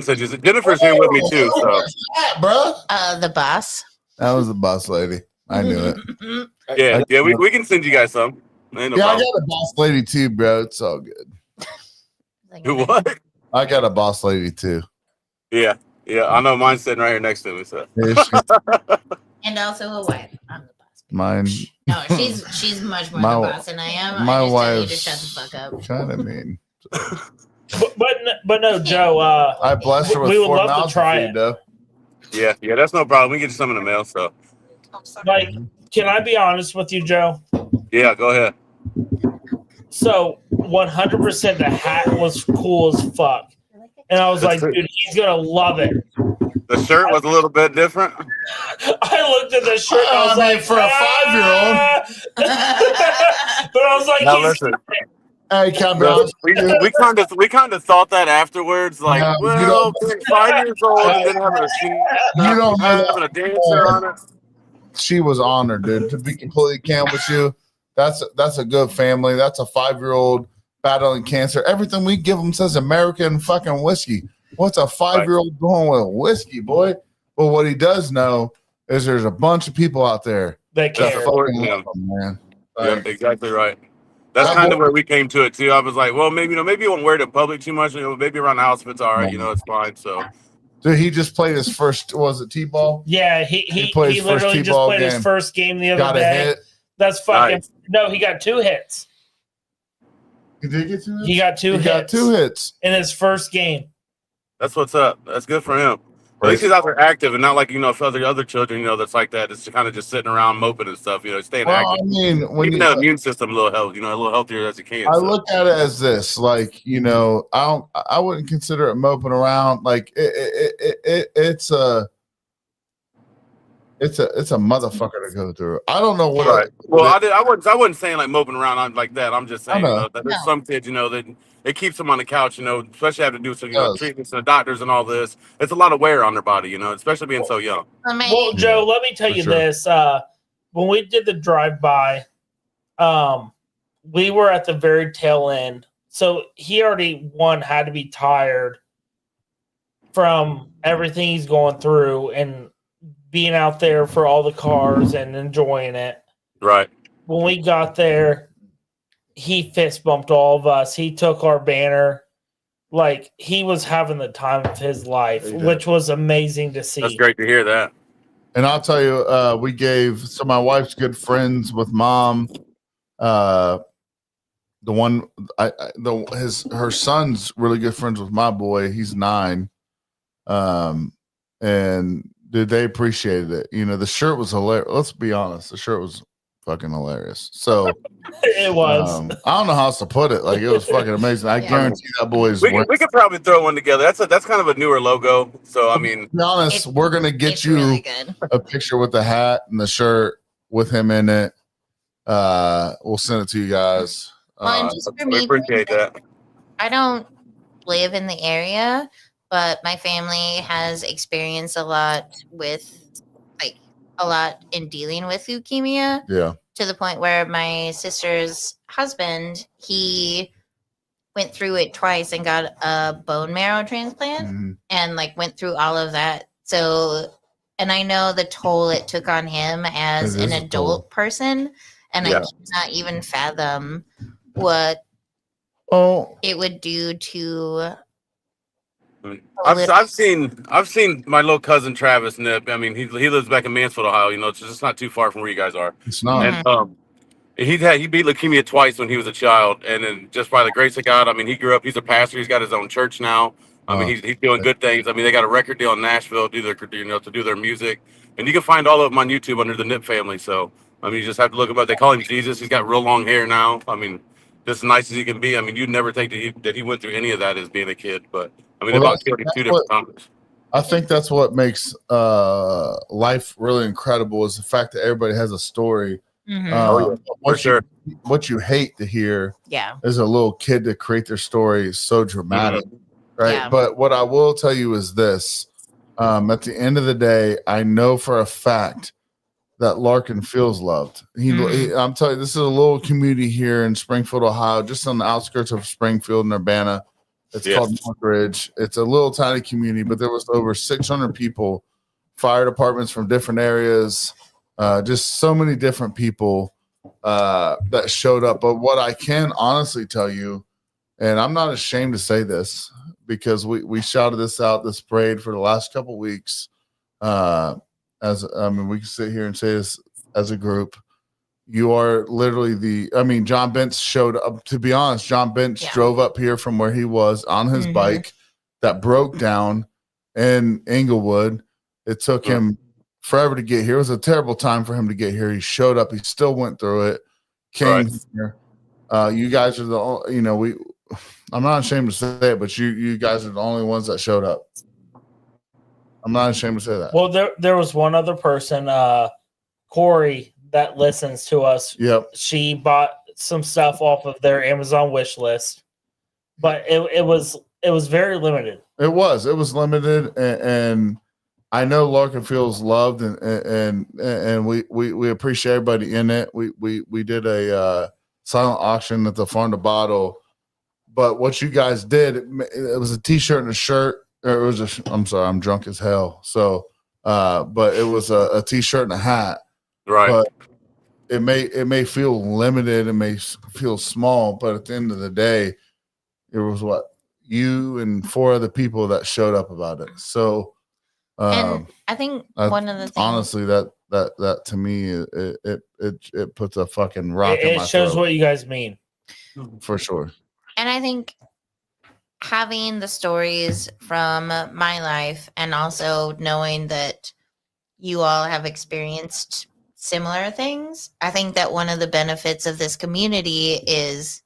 send you. Jennifer's here with me too. So What's that, bro? The boss. That was the boss lady. I knew it. yeah, we can send you guys some. Ain't no Yeah, I problem. got a boss lady too, bro. It's all good. You what? I got a boss lady too. Yeah, I know. Mine's sitting right here next to me. So Yeah, she's And also a wife. I'm the boss. mine No, she's much more My- the boss than I am. my I just tell you to wife's shut the fuck up. kind of mean. But no, Joe. I blessed her with We would 4 love to mouths try to feed, it. though. yeah, that's no problem. We can get you some in the mail. So Like, can I be honest with you, Joe? yeah, go ahead. So 100% the hat was cool as fuck. And I was like, dude, he's gonna love it. The shirt was a little bit different. I looked at the shirt and I was like, for a 5-year-old. But I was like, Now he's listen, Hey, can I be honest with you? we kind of thought that afterwards, like, No, you well, don't- being 5 years old and then having You don't know having a dancer on it. She was honored, dude. To be completely candid with you, that's a good family. That's a 5-year-old battling cancer. Everything we give them says American fucking whiskey. What's a 5-year-old doing with whiskey, boy? But what he does know is there's a bunch of people out there that that care. fucking love him, man. Yeah, exactly right. That's kind of where we came to it too. I was like, well, maybe you won't wear it in public too much. Maybe around the house if it's all right, it's fine. So, Dude, he just played his first. Was it T-ball? Yeah, he played his first literally just T-ball played his game. first game the other Got a day. hit. That's fucking Nice. no. He got 2 hits. He did get 2 hits. He got 2 He hits. got 2 hits. In his first game. that's what's up. That's good for him. At least he's out there active and not like for other children, that's like that. It's kind of just sitting around moping and stuff. Staying Well, active. I mean, when Keeping you, that immune system a little healthy, a little healthier as you can. I so. look at it as this, like, I wouldn't consider it moping around. Like it's a motherfucker to go through. I don't know what. Right. Well, I wasn't saying like moping around like that. I'm just saying, know. that there's some kids, that it keeps them on the couch, especially having to do some, does. treatments and the doctors and all this. It's a lot of wear on their body, especially being so young. Well, Joe, let me tell for you sure. this. When we did the drive-by, we were at the very tail end. So he already, had to be tired from everything he's going through and being out there for all the cars and enjoying it. Right. When we got there, he fist bumped all of us. He took our banner. Like, he was having the time of his life, He did. which was amazing to see. That's great to hear that. And I'll tell you, we gave my wife's good friends with mom. The one, her son's really good friends with my boy. He's 9. And dude, they appreciated it. The shirt was hilarious. Let's be honest, the shirt was fucking hilarious. So It was. I don't know how else to put it. Like, it was fucking amazing. I guarantee that boy is. We could probably throw one together. That's kind of a newer logo. So I mean, To be honest, we're gonna get It's you really good. a picture with the hat and the shirt with him in it. We'll send it to you guys. Well, and just for we me, appreciate that. I don't live in the area, but my family has experienced a lot in dealing with leukemia, Yeah. to the point where my sister's husband, he went through it twice and got a bone marrow transplant Mhm. and went through all of that. So, and I know the toll it took on him as It an is a adult person, and Yeah. I cannot even fathom what Oh, it would do to I've seen my little cousin Travis Nip. I mean, he lives back in Mansfield, Ohio. It's just not too far from where you guys are. it's not. And he beat leukemia twice when he was a child, and then just by the grace of God, I mean, he grew up. He's a pastor. He's got his own church now. I mean, he's doing good things. I mean, they got a record deal in Nashville to do their music, and you can find all of them on YouTube under the Nip family. So I mean, you just have to look about. They call him Jesus. He's got real long hair now. I mean, just as nice as he can be. I mean, you'd never think that he went through any of that as being a kid, but I mean, Well, about that's 2 different times. I think that's what makes life really incredible is the fact that everybody has a story. Mhm. What you hate to hear Yeah. is a little kid to create their story is so dramatic, right? Yeah. But what I will tell you is this: at the end of the day, I know for a fact that Larkin feels loved. I'm telling you, this is a little community here in Springfield, Ohio, just on the outskirts of Springfield and Urbana. It's called Northridge. It's a little tiny community, but there was over 600 people, fire departments from different areas, just so many different people that showed up. But what I can honestly tell you, and I'm not ashamed to say this because we shouted this out, this parade for the last couple of weeks. We can sit here and say this as a group. You are literally John Bentz showed up. To be honest, John Bentz drove up here from where he was on his bike that broke down in Inglewood. It took him forever to get here. It was a terrible time for him to get here. He showed up. He still went through it. Came here. You guys are the I'm not ashamed to say it, but you guys are the only ones that showed up. I'm not ashamed to say that. Well, there was one other person, Corey, that listens to us. Yep. She bought some stuff off of their Amazon wish list, but it was very limited. It was limited, and I know Larkin feels loved, and we appreciate everybody in it. We did a silent auction at the Farm to Bottle, but what you guys did, it was a T-shirt and a shirt. Or it was I'm sorry, I'm drunk as hell. So, but it was a T-shirt and a hat. Right. But it may feel limited, it may feel small, but at the end of the day, it was what you and 4 other people that showed up about it. So, And I think one of the things, honestly, that to me, it puts a fucking rock in my It shows throat, what you guys mean. for sure. and I think having the stories from my life and also knowing that you all have experienced similar things, I think that one of the benefits of this community is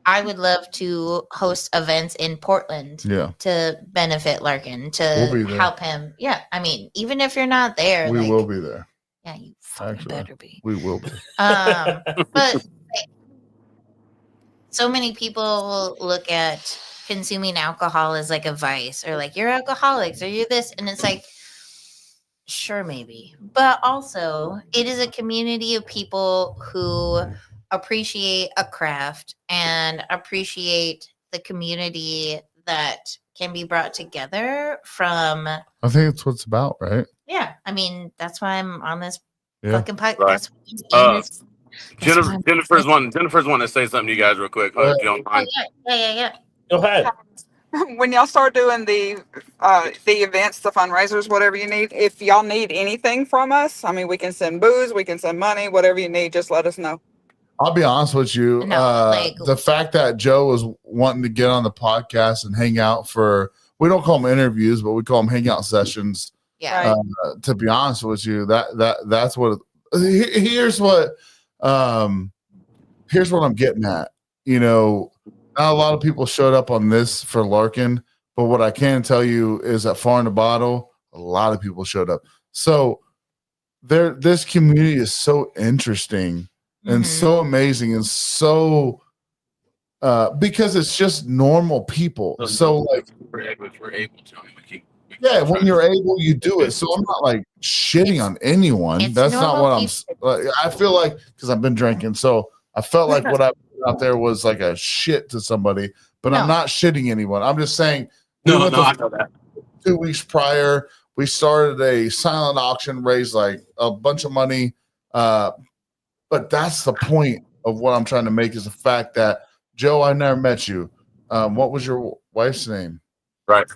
I would love to host events in Portland Yeah, to benefit Larkin, We'll be to there. help him. Yeah, I mean, even if you're not there, we like, will be there. yeah, you fucking Actually. better be. We will be. But like, so many people look at consuming alcohol as like a vice, or like you're alcoholics, or you're this, and it's like, sure, maybe, but also it is a community of people who appreciate a craft and appreciate the community that can be brought together from. I think it's what it's about, right? Yeah, I mean, that's why I'm on this Yeah. fucking podcast. Right. That's Jennifer's one to say something to you guys real quick. If you don't mind. yeah. Go ahead. When y'all start doing the events, the fundraisers, whatever you need, if y'all need anything from us, I mean, we can send booze, we can send money, whatever you need, just let us know. I'll be honest with you. No, like- The fact that Joe was wanting to get on the podcast and hang out for, we don't call them interviews, but we call them hangout sessions. Yeah. Right. To be honest with you, that's what. Here's what I'm getting at. You know, not a lot of people showed up on this for Larkin, but what I can tell you is at Farm to Bottle, a lot of people showed up. So this community is so interesting and Mhm. so amazing and so because it's just normal people. So like, we're able to. I mean, we keep yeah, when you're able, you do it. So I'm not like shitting on anyone. it's That's not normal what like, I feel like, because I've been drinking, so I felt like what I put out there was like a shit to somebody, but I'm No. not shitting anyone. I'm just saying, No, went no, the I know that. 2 weeks prior, we started a silent auction, raised like a bunch of money. But that's the point of what I'm trying to make, is the fact that, Joe, I never met you. What was your wife's name? Right.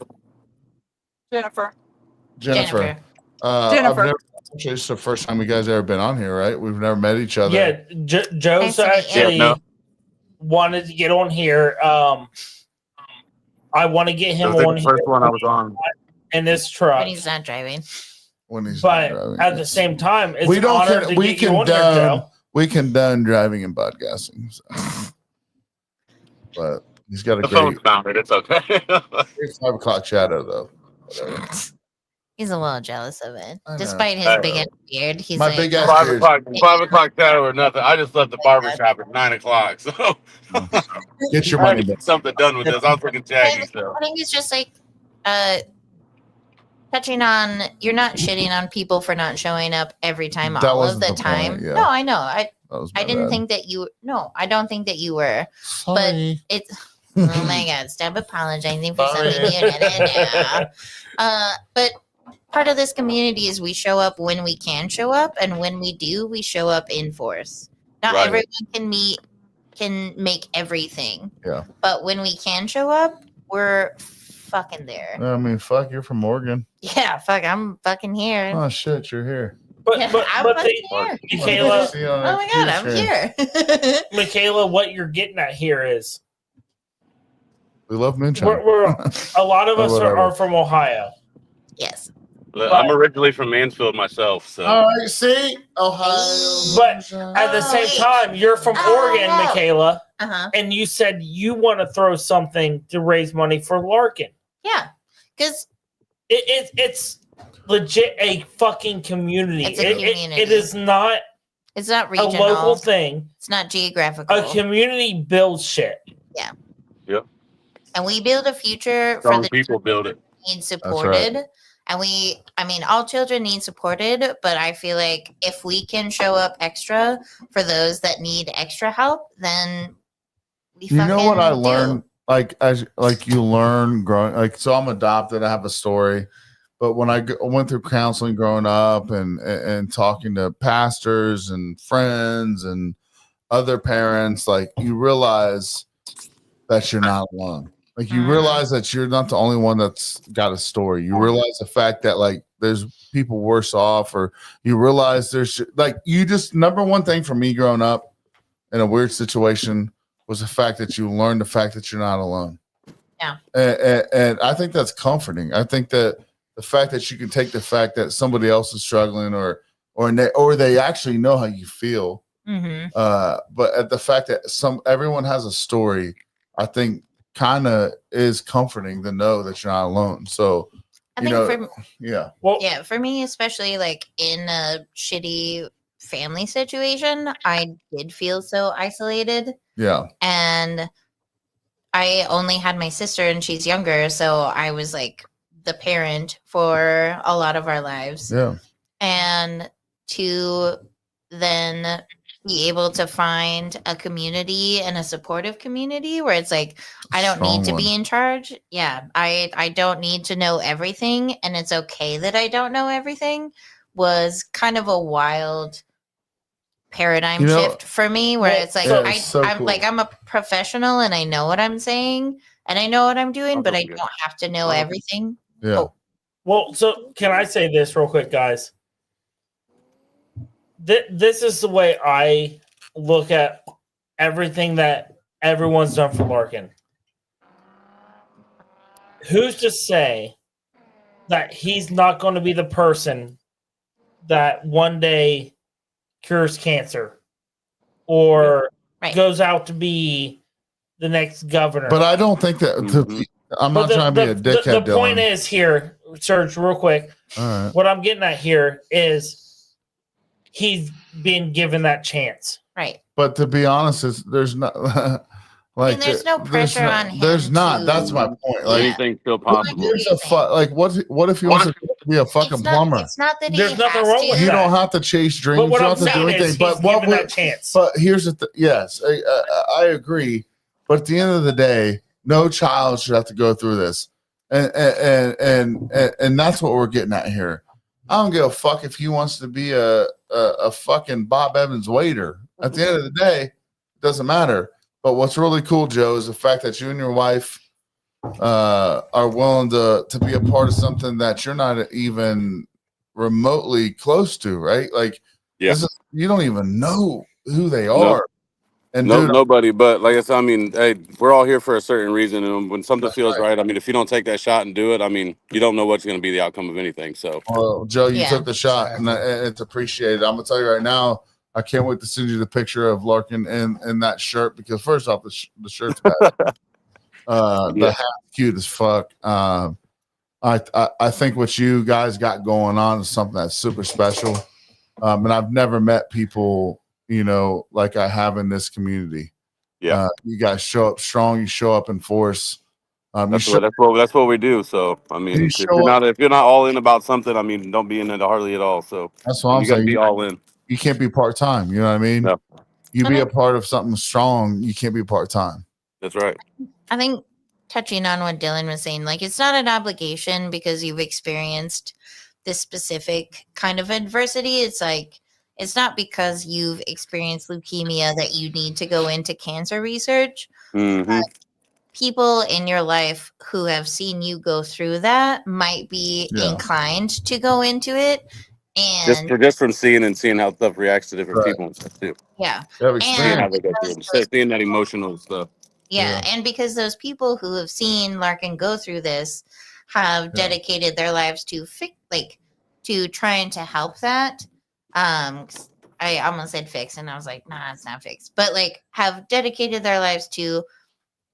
Jennifer. Jennifer. Jennifer. Actually, this is the first time you guys ever been on here, right? We've never met each other. Yeah, Joe's Nice to meet you. actually Yeah, no. wanted to get on here. I want to get him That on was the here first one I was on. in this truck, When he's not driving. When he's but driving. at the same time, it's we an don't honor can, to we get you on here, condone Joe. we condone driving and podcasting. So. But he's got a The phone's great mounted. It's okay. 5 o'clock shadow though. Whatever. He's a little jealous of it. I know. Despite his I big know. ass beard, he's My like, big ass "Oh, 5 o'clock shadow or nothing. I just left the barber shop at 9 o'clock. So Get your I had money to back. get something done with this. I was looking jaggy. So I think it's just like touching on, you're not shitting on people for not showing up every time That all of wasn't the the time. point, yeah. No, I know. I That was my didn't bad. think that you. No, I don't think that you were. Sorry. It's oh my god! Stop apologizing for Sorry. something you didn't do. But part of this community is we show up when we can show up, and when we do, we show up in force. Not Right. everyone can make everything. Yeah. But when we can show up, we're fucking there. I mean, fuck, you're from Oregon. Yeah, fuck, I'm fucking here. Oh shit, you're here. But Yeah, but, I'm but fucking the, here. Mykala, See you on Oh a my god, cruise I'm train. here. Mykala, what you're getting at here is We love moonshine. we're a lot of Or us whatever. are from Ohio. Yes. I'm originally from Mansfield myself. So All right, see, Ohio. But at the same time, you're from Oregon, Oh. Mykala, Uh-huh. and you said you want to throw something to raise money for Larkin. Yeah. Because It's legit a fucking community. It's a community. It is not it's not a regional. local thing. It's not geographical. A community builds shit. Yeah. Yep. And we build a future for Strong the people build it. need supported. right. And all children need supported, but I feel like if we can show up extra for those that need extra help, then we You know what I fucking learned? do. Like you learn growing. Like, so I'm adopted. I have a story, but when I went through counseling growing up and talking to pastors and friends and other parents, like you realize that you're not alone. Like you realize that you're not the only one that's got a story. You realize the fact that like there's people worse off, or you realize there's like you just number one thing for me growing up in a weird situation was the fact that you learn the fact that you're not alone. Yeah. And I think that's comforting. I think that the fact that you can take the fact that somebody else is struggling or they actually know how you feel. But at the fact that everyone has a story, I think kind of is comforting to know that you're not alone. So, I think yeah. Well, yeah, for me, especially like in a shitty family situation, I did feel so isolated. Yeah. And I only had my sister and she's younger. So I was like the parent for a lot of our lives. Yeah. And to then be able to find a community and a supportive community where it's like, I don't need to be in charge. Yeah. I don't need to know everything. And it's okay that I don't know everything was kind of a wild paradigm shift for me where it's like I'm a professional and I know what I'm saying and I know what I'm doing, but I don't have to know everything. Yeah. Oh. Well, so can I say this real quick, guys? This is the way I look at everything that everyone's done for Larkin. Who's to say that he's not going to be the person that one day cures cancer or goes out to be the next governor? But I don't think that I'm not trying to be a dickhead. The point is here, Serge, real quick. All right. What I'm getting at here is he's being given that chance. Right. But to be honest, there's not like there's no pressure on him. There's not. That's my point. Like anything's still possible. Like what if he wants to be a fucking plumber? It's not that there's nothing wrong with that. You don't have to chase dreams. You don't have to do anything. But what that chance? But here's the yes, I agree. But at the end of the day, no child should have to go through this, and that's what we're getting at here. I don't give a fuck if he wants to be a fucking Bob Evans waiter. At the end of the day, it doesn't matter. But what's really cool, Joe, is the fact that you and your wife are willing to be a part of something that you're not even remotely close to, right? Like, you don't even know who they are. And nobody. But like I said, I mean, hey, we're all here for a certain reason, and when something feels right, I mean, if you don't take that shot and do it, I mean, you don't know what's going to be the outcome of anything. So, well, Joe, you took the shot, and it's appreciated. I'm gonna tell you right now, I can't wait to send you the picture of Larkin in that shirt because first off, the shirt's bad. The hat's cute as fuck. I think what you guys got going on is something that's super special, and I've never met people, like I have in this community. Yeah, you guys show up strong. You show up in force. That's what we do. So I mean, if you're not all in about something, I mean, don't be in it hardly at all. So that's what I'm saying. You got to be all in. You can't be part time. You know what I mean? No. You be a part of something strong. You can't be part time. That's right. I think touching on what Dylan was saying, like it's not an obligation because you've experienced this specific kind of adversity. It's like it's not because you've experienced leukemia that you need to go into cancer research. People in your life who have seen you go through that might be inclined to go into it. And just from seeing how stuff reacts to different people and stuff too. Yeah. Seeing how they go through it, seeing that emotional stuff. Yeah, and because those people who have seen Larkin go through this have dedicated their lives to trying to help that. I almost said fix, and I was like, nah, it's not fixed. But like, have dedicated their lives to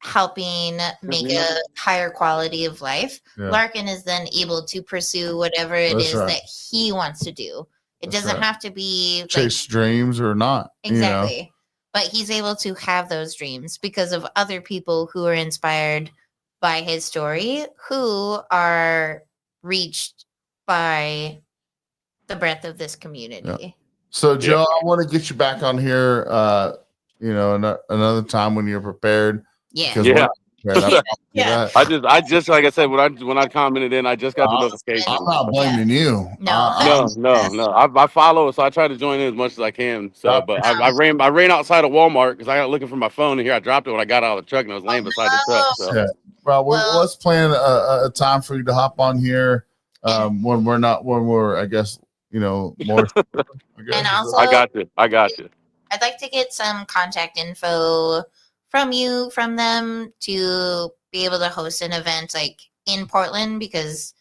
helping make a higher quality of life. Yeah. Larkin is then able to pursue whatever it That's is right. that he wants to do. It That's doesn't right. have to be like, Chase dreams or not. exactly. But he's able to have those dreams because of other people who are inspired by his story, who are reached by the breadth of this community. So, Joe, I want to get you back on here, another time when you're prepared. Yeah. Because Yeah. Yeah. I just like I said when I commented in, I just got the notification. I'm not blaming you. No. No. I follow, so I try to join in as much as I can. So, but I ran outside of Walmart because I got looking for my phone, and here I dropped it when I got out of the truck, and I was laying beside the truck. So. Yeah. Well, let's plan a time for you to hop on here when we're I guess more. And also, I got you. I'd like to get some contact info from them to be able to host an event like in Portland, because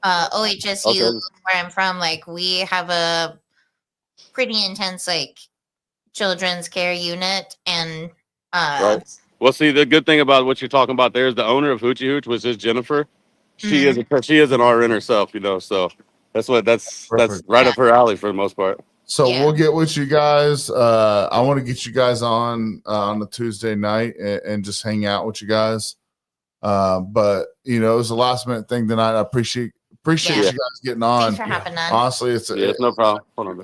OHSU, where I'm from, like we have a pretty intense like children's care unit, and Right. Well, see, the good thing about what you're talking about there is the owner of Hoochie Hooch, which is Jennifer. She is an RN herself, so that's right up her alley for the most part. So we'll get with you guys. I want to get you guys on a Tuesday night and just hang out with you guys. But it was a last minute thing tonight. I appreciate you guys getting on. Thanks for hopping on. Honestly, it's no problem. Hold on,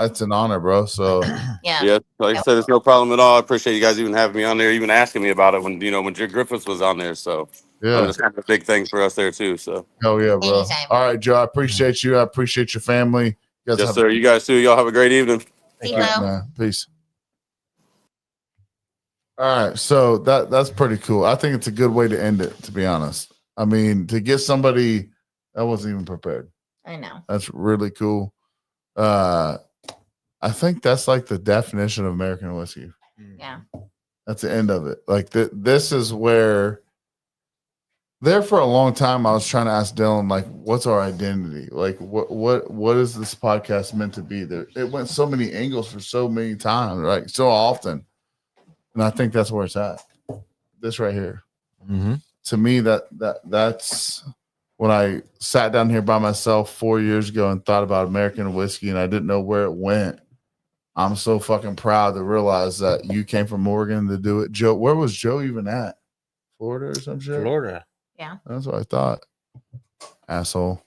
it's an honor, bro. So yeah, like I said, it's no problem at all. I appreciate you guys even having me on there, even asking me about it when Jim Griffiths was on there. So it's kind of a big thing for us there too. So hell yeah, bro. Anytime. All right, Joe. I appreciate you. I appreciate your family. Yes, sir. You guys too. Y'all have a great evening. See you, Mo. Peace. All right, so that's pretty cool. I think it's a good way to end it, to be honest. I mean, to get somebody that wasn't even prepared. I know. That's really cool. I think that's like the definition of American whiskey. Yeah. That's the end of it. Like this is where there for a long time I was trying to ask Dylan, like, what's our identity? Like what is this podcast meant to be? It went so many angles for so many times, right? So often. And I think that's where it's at. This right here. Mm-hmm. To me, that's when I sat down here by myself 4 years ago and thought about American whiskey and I didn't know where it went. I'm so fucking proud to realize that you came from Oregon to do it. Joe, where was Joe even at? Florida or some shit? Florida. Yeah. That's what I thought. Asshole.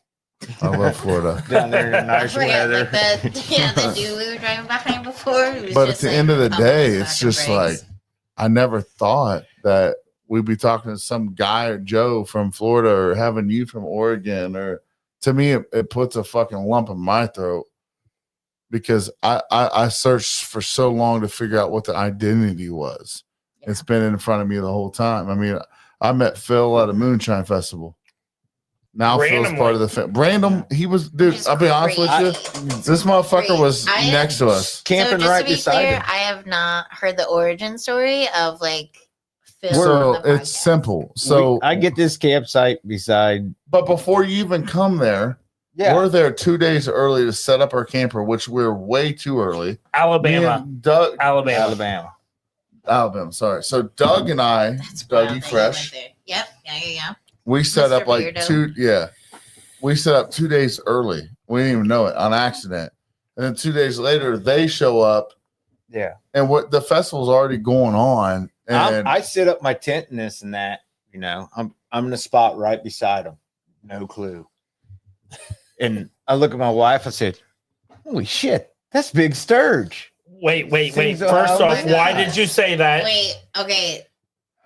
I love Florida. Down there in the nice weather. Like the dude we were driving behind before. But at the end of the day, it's just like, I never thought that we'd be talking to some guy or Joe from Florida or having you from Oregon. Or to me, it puts a fucking lump in my throat because I searched for so long to figure out what the identity was. Yeah. It's been in front of me the whole time. I mean, I met Phil at a moonshine festival. Now Phil's part of the random. He was, dude. I'll be honest with you. This motherfucker was next to us, camping right beside him. I have not heard the origin story of like Phil. So it's simple. So I get this campsite beside. But before you even come there, we're there 2 days early to set up our camper, which we're way too early. Alabama. Alabama. Sorry. So Doug and I, Dougie Fresh. Right yep. Yeah. We set up like we set up 2 days early. We didn't even know it on accident. And then 2 days later, they show up. Yeah. And what the festival's already going on. And I set up my tent and this and that. I'm in the spot right beside them. No clue. And I look at my wife. I said, "Holy shit, that's Big Sturge." Wait. First off, why did you say that? Wait. Okay.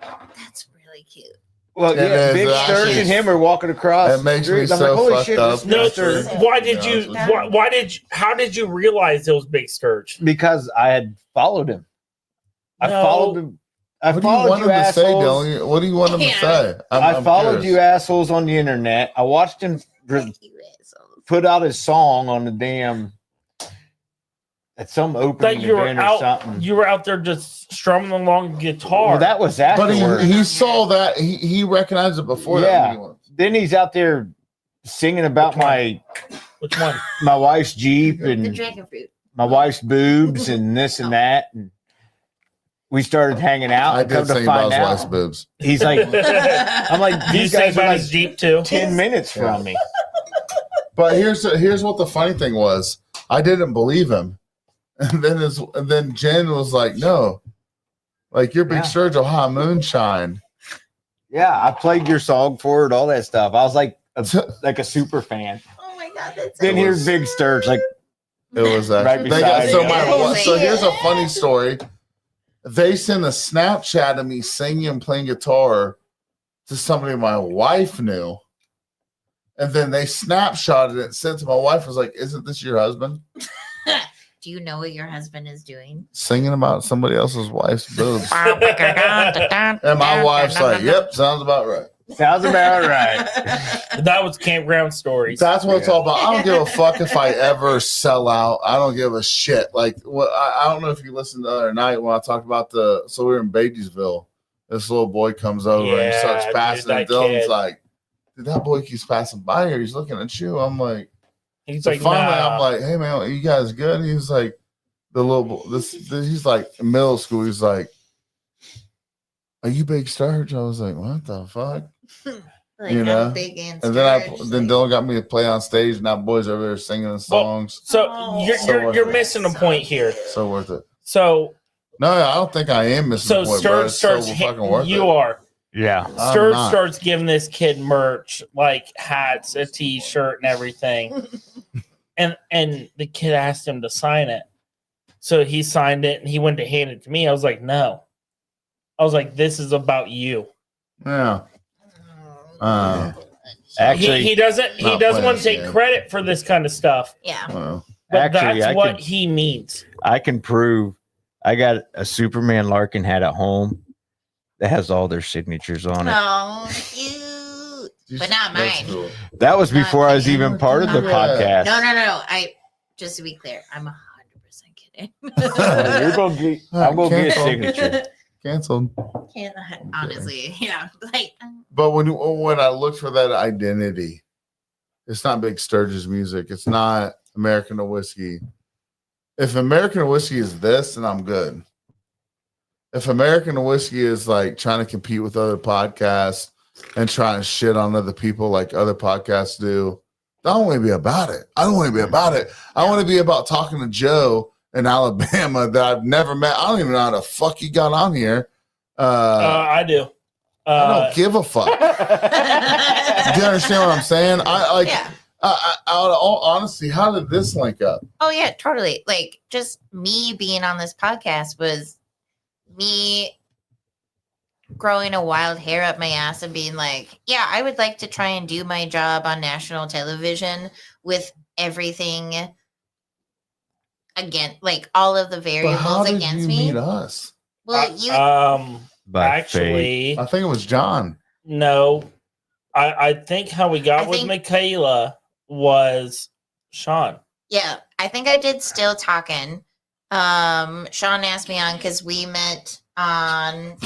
That's really cute. Well, yeah, Big Sturge and him are walking across. That makes me so fucked up. No, why did you? Why did? How did you realize it was Big Sturge? Because I had followed him. I followed him. What do you want him to say, Dylan? What do you want him to say? I followed you assholes on the internet. I watched him put out his song on the damn at some opening event or something. You were out there just strumming along guitar. Well, that was afterwards. But he saw that. He recognized it before that. Yeah. Then he's out there singing about which one? My wife's Jeep The and dragon fruit. my wife's boobs and this and that. And we started hanging out. I And come did to sing about find his wife's out, boobs. he's like, I'm like, You these say guys are about like his Jeep too? 10 minutes Yeah. from me. But here's what the funny thing was. I didn't believe him, and then Jen was like, "No, like your big Yeah. Sturge will hot moonshine." Yeah, I played your song for it, all that stuff. I was like a super fan. Oh my god, that's Then It here's was- Big Sturge, like, It was Right actually beside you. so here's a funny story. They sent a Snapchat of me singing and playing guitar to somebody my wife knew. And then they snapshotted it and sent to my wife. Was like, "Isn't this your husband?" Do you know what your husband is doing? Singing about somebody else's wife's boobs. and And my wife's like, "Yep, sounds about right." sounds about right. That was campground stories. That's what it's all about. I don't give a fuck if I ever sell out. I don't give a shit. Like, what? I don't know if you listened the other night when I talked about so we were in Beattiesville. This little boy comes over and Yeah, starts dude, passing, and that Dylan's kid. like, "Dude, that boy keeps passing by here. He's looking at you." I'm like, He's so like, finally, nah. I'm like, "Hey man, are you guys good?" And he's like, the little boy, this he's like in middle school. He's like, "Are you Big Sturge?" I was like, "What the fuck?" Like, You know? I'm big and And then Sturge, then like- Dylan got me to play on stage, and now boys over there singing the songs. So Oh. you're So you're, worth you're it. missing a point here. So worth it. So No, I don't think I am missing so the point, bro. Sturge It's so starts fucking worth you it. are. Yeah. I'm Sturge not. starts giving this kid merch, like hats, a t-shirt, and everything. and the kid asked him to sign it. So he signed it and he went to hand it to me. I was like, no. I was like, this is about you. Yeah. Actually, he doesn't Not want to playing take again. credit for this kind of stuff. Yeah. Well, But Actually, that's I what can- he means. I can prove I got a Superman Larkin hat at home that has all their signatures on it. Oh, cute. But not that's mine. cool. That was before I was mine. even part of the Yeah. podcast. No. Just to be clear, I'm 100% kidding. You're gonna get, I'm gonna get a Cancel. signature. Canceled. Can't, honestly, yeah. Like, But when I looked for that identity, it's not Big Sturge's music. It's not American Whiskey. If American Whiskey is this, then I'm good. If American Whiskey is like trying to compete with other podcasts and trying to shit on other people like other podcasts do, I don't want to be about it. I don't want to be about it. I want to be about talking to Joe in Alabama that I've never met. I don't even know how the fuck he got on here. I do. I don't give a fuck. Do you understand what I'm saying? I like. yeah. Out of all honesty, how did this link up? Oh, yeah, totally. Like, just me being on this podcast was me growing a wild hair up my ass and being like, yeah, I would like to try and do my job on national television with everything again, like all of the But how variables did against you me. meet us? Well, you By fate. actually, I think it was John. no. I think how we got I with think- Mykala was Sean. Yeah, I think I did Still Talking. Sean asked me on because we met on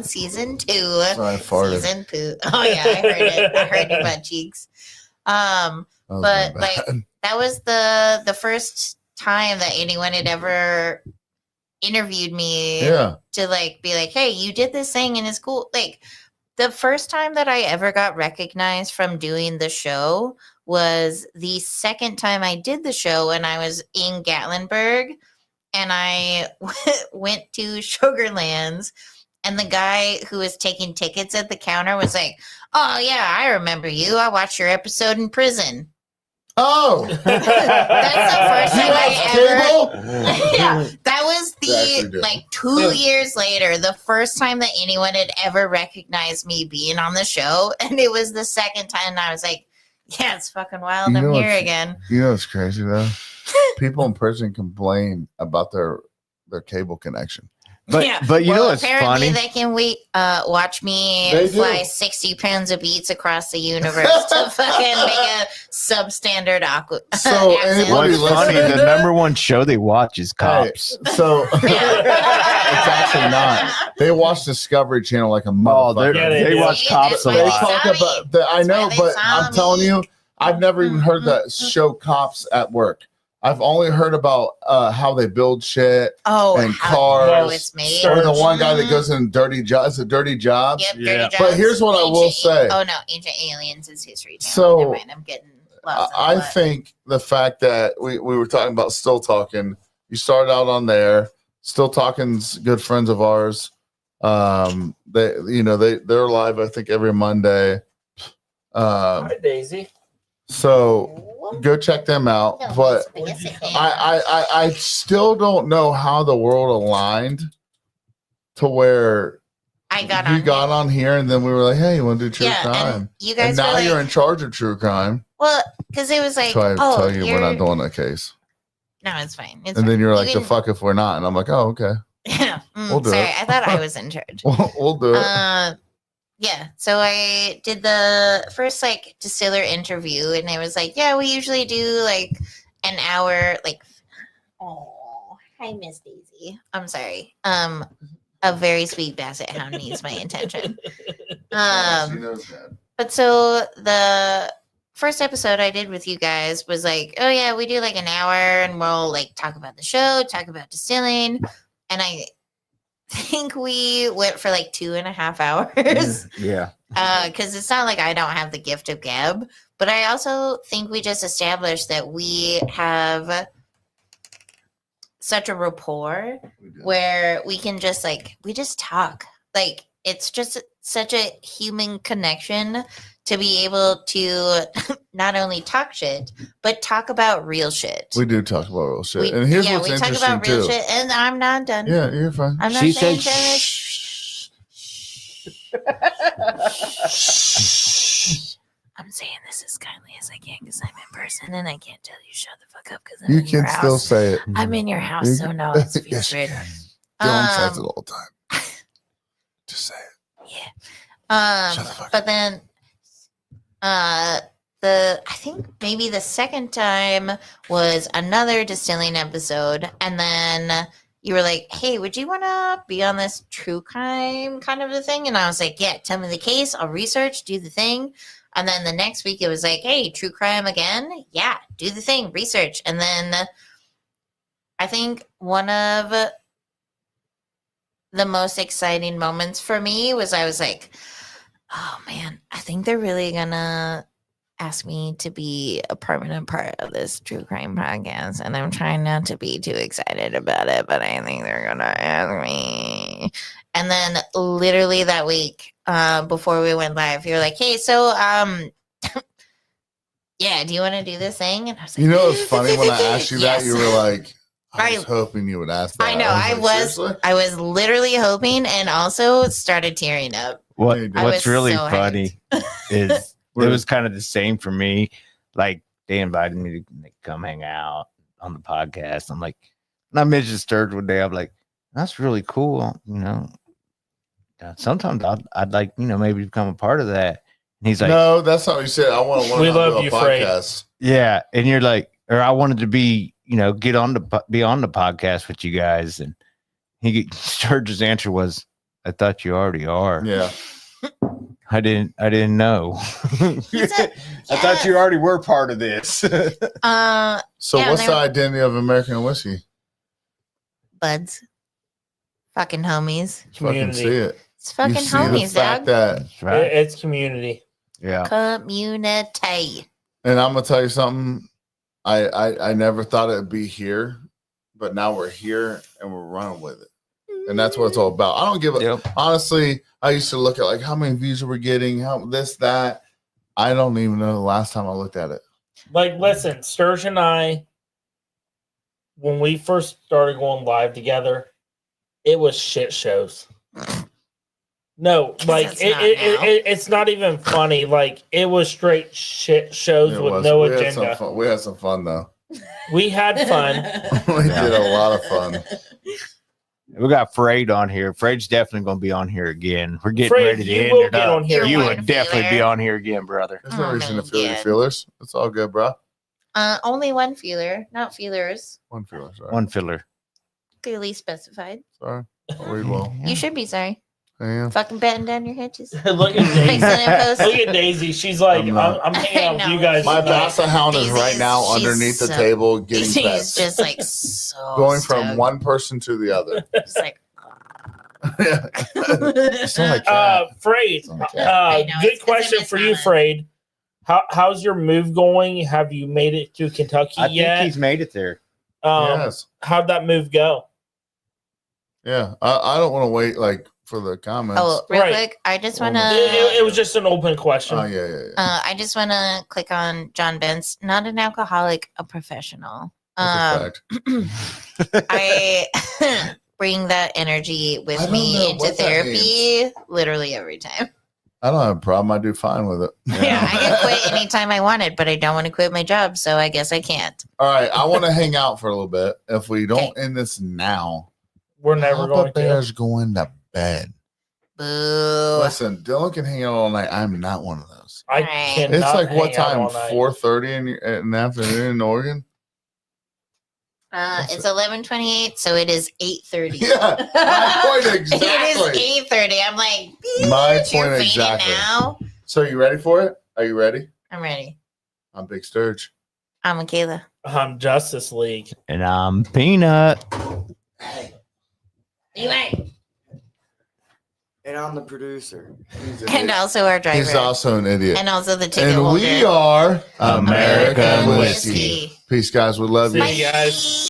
season 2. Sorry, I farted. Season poo. Oh yeah, I heard it. I heard your butt cheeks. That was But my like bad. that was the first time that anyone had ever interviewed me Yeah. to like be like, hey, you did this thing and it's cool. Like the first time that I ever got recognized from doing the show was the second time I did the show and I was in Gatlinburg and I went to Sugarlands and the guy who was taking tickets at the counter was like, oh yeah, I remember you. I watched your episode in prison. Oh, That's the first you time I watched ever cable? yeah, that was You actually the did. like 2 years later, the first time that anyone had ever recognized me being on the show, and it was the second time. And I was like, "Yeah, it's fucking wild. You I'm know here what's- again." You know what's crazy though? People in prison complain about their cable connection. But Yeah. but you know Well, what's apparently funny? they can watch me They do. fly 60 pounds of beats across the universe to fucking make a substandard aqua. So accent. anybody What's funny? listening- The number one show they watch is Cops. Hey, so it's actually not. They watch Discovery Channel like a Oh, motherfucker. Yeah, they they do. watch See, Cops that's a why They they lot. talk saw me. about that. I That's know, why they but saw I'm telling me. you, I've never even heard that show Cops at work. I've only heard about how they build shit. Oh, and how cars. it's made. Sure. Or the one guy that goes in dirty jobs. It's a dirty job. Yep, Yeah. Dirty But Jobs. here's what I will Ancient- say. Oh no, Ancient Aliens is History Channel. So, Never mind, I'm getting lost. in the I what. think the fact that we were talking about Still Talking, you started out on there. Still Talking's good friends of ours. They're live, I think, every Monday. Hi, Daisy. So go check them out. No, But it's a can. I still don't know how the world aligned to where I got he on. got on here, and then we were like, "Hey, you want to do true Yeah, crime?" and you And guys were now like, you're in charge of true crime. well, because it was like, So I oh, tell you, we're you're- not doing that case. No, it's fine. It's And then fine. you're You like, "The can- fuck if we're not?" And I'm like, "Oh, okay, Yeah. We'll do sorry, it. I thought I was in charge. we'll do it." Yeah, so I did the first like distiller interview, and it was like, yeah, we usually do like an hour. Like, oh, hi, Miss Daisy. I'm sorry. A very sweet basset hound needs my attention. She knows that. But so the first episode I did with you guys was like, oh yeah, we do like an hour, and we'll like talk about the show, talk about distilling, and I think we went for like 2.5 hours. Yeah. Because it's not like I don't have the gift of gab, but I also think we just established that we have such a rapport We do. where we can just like we just talk. Like it's just such a human connection to be able to not only talk shit, but talk about real shit. We do talk about real shit. And here's what's we talk interesting about real too. shit, and I'm not done. Yeah, you're fine. I'm not She saying said, finish. I'm saying this as kindly as I can because I'm in person and I can't tell you shut the fuck up because I'm You in your can still house. say it. I'm in your house, You so can- no, it's Yes, you weird. can. Dylan says it Um, all the time. Just say it. Yeah. Shut the fuck But then I think maybe the second time was another distilling episode, and then you were like, hey, would you want to be on this true crime kind of a thing? And I was like, yeah, tell me the case, I'll research, do the thing. And then the next week it was like, hey, true crime again? Yeah, do the thing, research. And then I think one of the most exciting moments for me was I was like, oh man, I think they're really gonna ask me to be a permanent part of this true crime podcast. And I'm trying not to be too excited about it, but I think they're gonna ask me. And then literally that week, before we went live, you're like, hey, so yeah, do you want to do this thing? And I was like, You know, it's funny when I asked you that, you Yes. were like, I was I- hoping you would ask that. I know, Seriously? I was literally hoping, and also started tearing up. What Yeah, you did. I What's was really so funny is it was kind of the same for me. Like they invited me to come hang out on the podcast. I'm like, and I mentioned Sturge one day. I'm like, that's really cool. You know, sometimes I'd like, you know, maybe become a part of that. And he's like, no, that's not what you said. I want to learn We how to love do a you, Frank. podcast. yeah. And you're like, or I wanted to be, you know, be on the podcast with you guys. And Sturge's answer was, I thought you already are. Yeah. I didn't know. He's a- I thought you already were part of this. So Yeah, what's they're- the identity of American whiskey? Buds. Fucking homies. Fucking see Community. it. It's fucking you see the homies, fact dog. that, That's right. It's community. Yeah. Community. and I'm gonna tell you something. I never thought it'd be here, but now we're here and we're running with it. And that's what it's all about. I don't give a Yep. honestly, I used to look at like how many views are we getting, how this, that. I don't even know the last time I looked at it. Like, listen, Sturge and I, when we first started going live together, it was shit shows. No, like It's not now. it's not even funny. Like it was straight shit shows It with was- no we had some agenda. fun. We had some fun though. We had fun. We did a lot of fun. We got Frade on here. Frade's definitely going to be on here again. We're getting Frade, ready to you end will it get up. on here. You You're would one definitely be feeler. on here again, brother. There's no Oh, reason to man, feel your yeah. feelers. It's all good, bro. Only one feeler, not feelers. One feeler, sorry. One filler. Clearly specified. Sorry. I'll read well. You should be sorry. Yeah. Fucking batten down your hitches. Look at Fixing Daisy. it post. Look at Daisy. She's like, I'm I'm not. hanging out with I you know. guys. My tonight. Basset Hound is right now She's underneath the so- table getting She's pets. just like so Going from stoked. one person to the other. Just like, It's not like that. Frayed. It's not like that. I know, Good it's 'cause I question miss for you, Mama. Frayed. How's your move going? Have you made it to Kentucky I think yet? he's made it there. Yes. How'd that move go? Yeah. I don't want to wait like for the comments. oh, real Right. quick, I just Oh, want no. It was to. just an open question. Oh, yeah. I just want to click on John Bentz. Not an alcoholic, a professional. That's a fact. I bring that energy I with don't me know into what that therapy literally every time. I don't have a problem. I do fine with it. Yeah, I could quit anytime I wanted, but I don't want to quit my job, so I guess I can't. All right. I want to hang out for a little bit. If we don't Okay. end this now, We're never Papa going to. Bear's going to bed. Boo. Listen, Dylan can hang out all night. I'm not one of those. I Right. cannot. It's like what hang out time? all night. 4:30 in the afternoon in Oregon. It's 11:28, so it is 8:30. Yeah, my point exactly. It is 8:30. I'm like, My bitch, you're point fainting exactly. now. So you ready for it? Are you ready? I'm ready. I'm Big Sturge. I'm Mykala. Justice League. And I'm Peanut. You right. And I'm the producer. And also our driver. He's also an idiot. and also the ticket And holder. we are American American Whiskey. Whiskey. Peace, guys. We love you. See you guys.